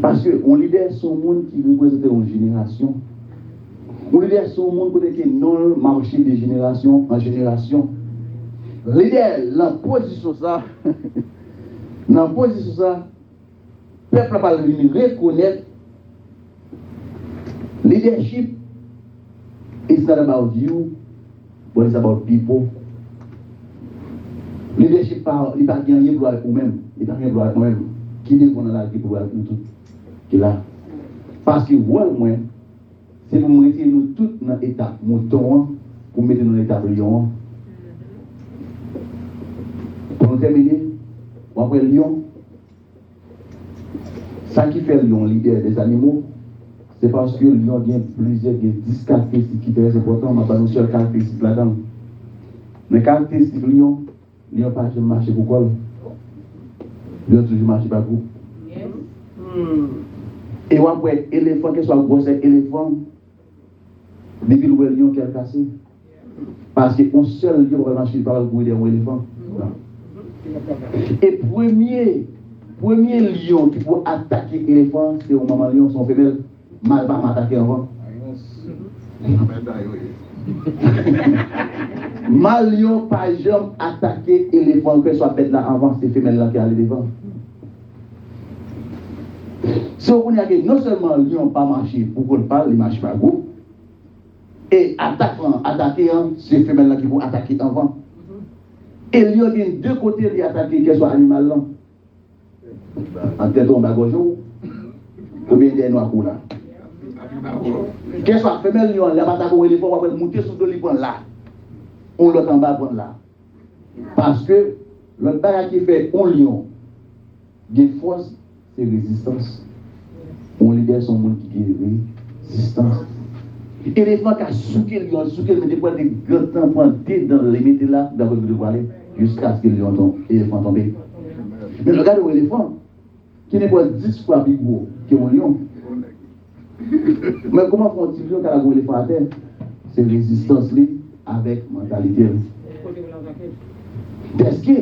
Parce qu'on libère son monde qui représente une génération. On libère son monde qui non marché de génération en génération. L'idée, la position ça, le peuple n'a pas venir reconnaître leadership is not about you, but it's about people. Leadership il n'y a pas gagné pour vous-même, il n'y a pas gagné pour vous-même. Qui n'est pas dans la vie pour vous tout? Qui là? Parce que moi, c'est pour mettre nous tous dans l'état mouton, pour mettre nous dans l'état lion. Pour nous terminer, après lion, ça qui fait lion leader des animaux, c'est parce que lion a plusieurs 10 caractéristiques qui sont très importantes, mais pas une seule caractéristique là-dedans. Mais caractéristiques lion pas jamais marché pour quoi? Lion toujours marché par vous. Et après, éléphant, que soit gros éléphant, depuis le lion qui a cassé. Parce qu'un seul lion va marcher par le bruit d'un éléphant. Et premier lion qui peut attaquer l'éléphant, c'est au maman lion, son femelle, mal va m'attaquer avant. Mal lion, par exemple, attaquer l'éléphant, que soit bête là avant, c'est femelle là qui a l'éléphant. Si on a non seulement lion pas marché pour qu'on parle, il marche pas gros. Et attaquer, c'est femelle là qui vont attaquer avant. Et lion a deux côtés de attaquer, que soit animal là. En tête on bagage ou bien des noirs là. Que soit femelle lion, la attaque au éléphant, on va monter sur le lion là. On l'autre en bas prendre là. Parce que le bagage qui fait un lion, il force. C'est résistance. On libère son monde qui est résistance. Et les gens qui ont souqué le lion, mais des fois des grands temps pour entrer dans les métiers là, dans le aller, jusqu'à ce que l'éléphant tombe. Mais regardez l'éléphant, qui n'est pas 10 fois plus gros qu'un lion. Mais comment font-ils quand un éléphant à terre? C'est résistance avec mentalité. Est-ce que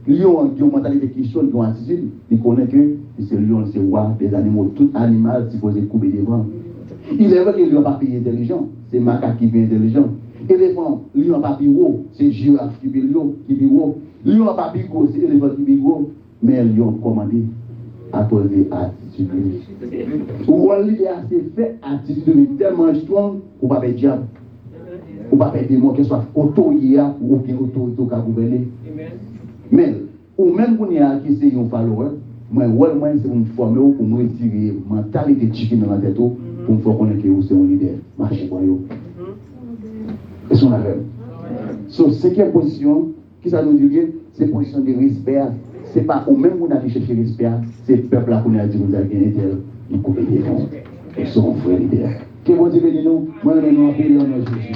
lion a une mentalité qui sonne, qui a une attitude, il connaît que c'est lion, c'est roi, des animaux, tout animal supposé couper devant. Il est vrai que lion n'a pas payé intelligent, c'est macaque qui est intelligent. Éléphant, lion n'a pas payé gros, c'est girafe qui est gros. Lion n'a pas payé gros, c'est éléphant qui est gros. Mais lion commandé à poser attitude. Ou il est assez fait attitude tellement strong qu'on ne va pas être diable. On ne va pas être démon, qu'il soit autorité ou aucune autorité qui a gouverné. Mais, ou même qu'on est qui c'est un follower, moi, c'est pour me former, pour me retirer la mentalité chicken dans la tête, pour me faire connaître que c'est un leader. Marchez pour vous. Et son affaire. So, cinquième position, qui ça nous dit bien, c'est position de respect. C'est pas au même qu'on a cherché respect, c'est le peuple là qu'on a dit nous avons gagné tel, nous pouvons dire non. Et son frère leader. Que vous dites, nous, moi, nous avons appelé dans notre Jésus.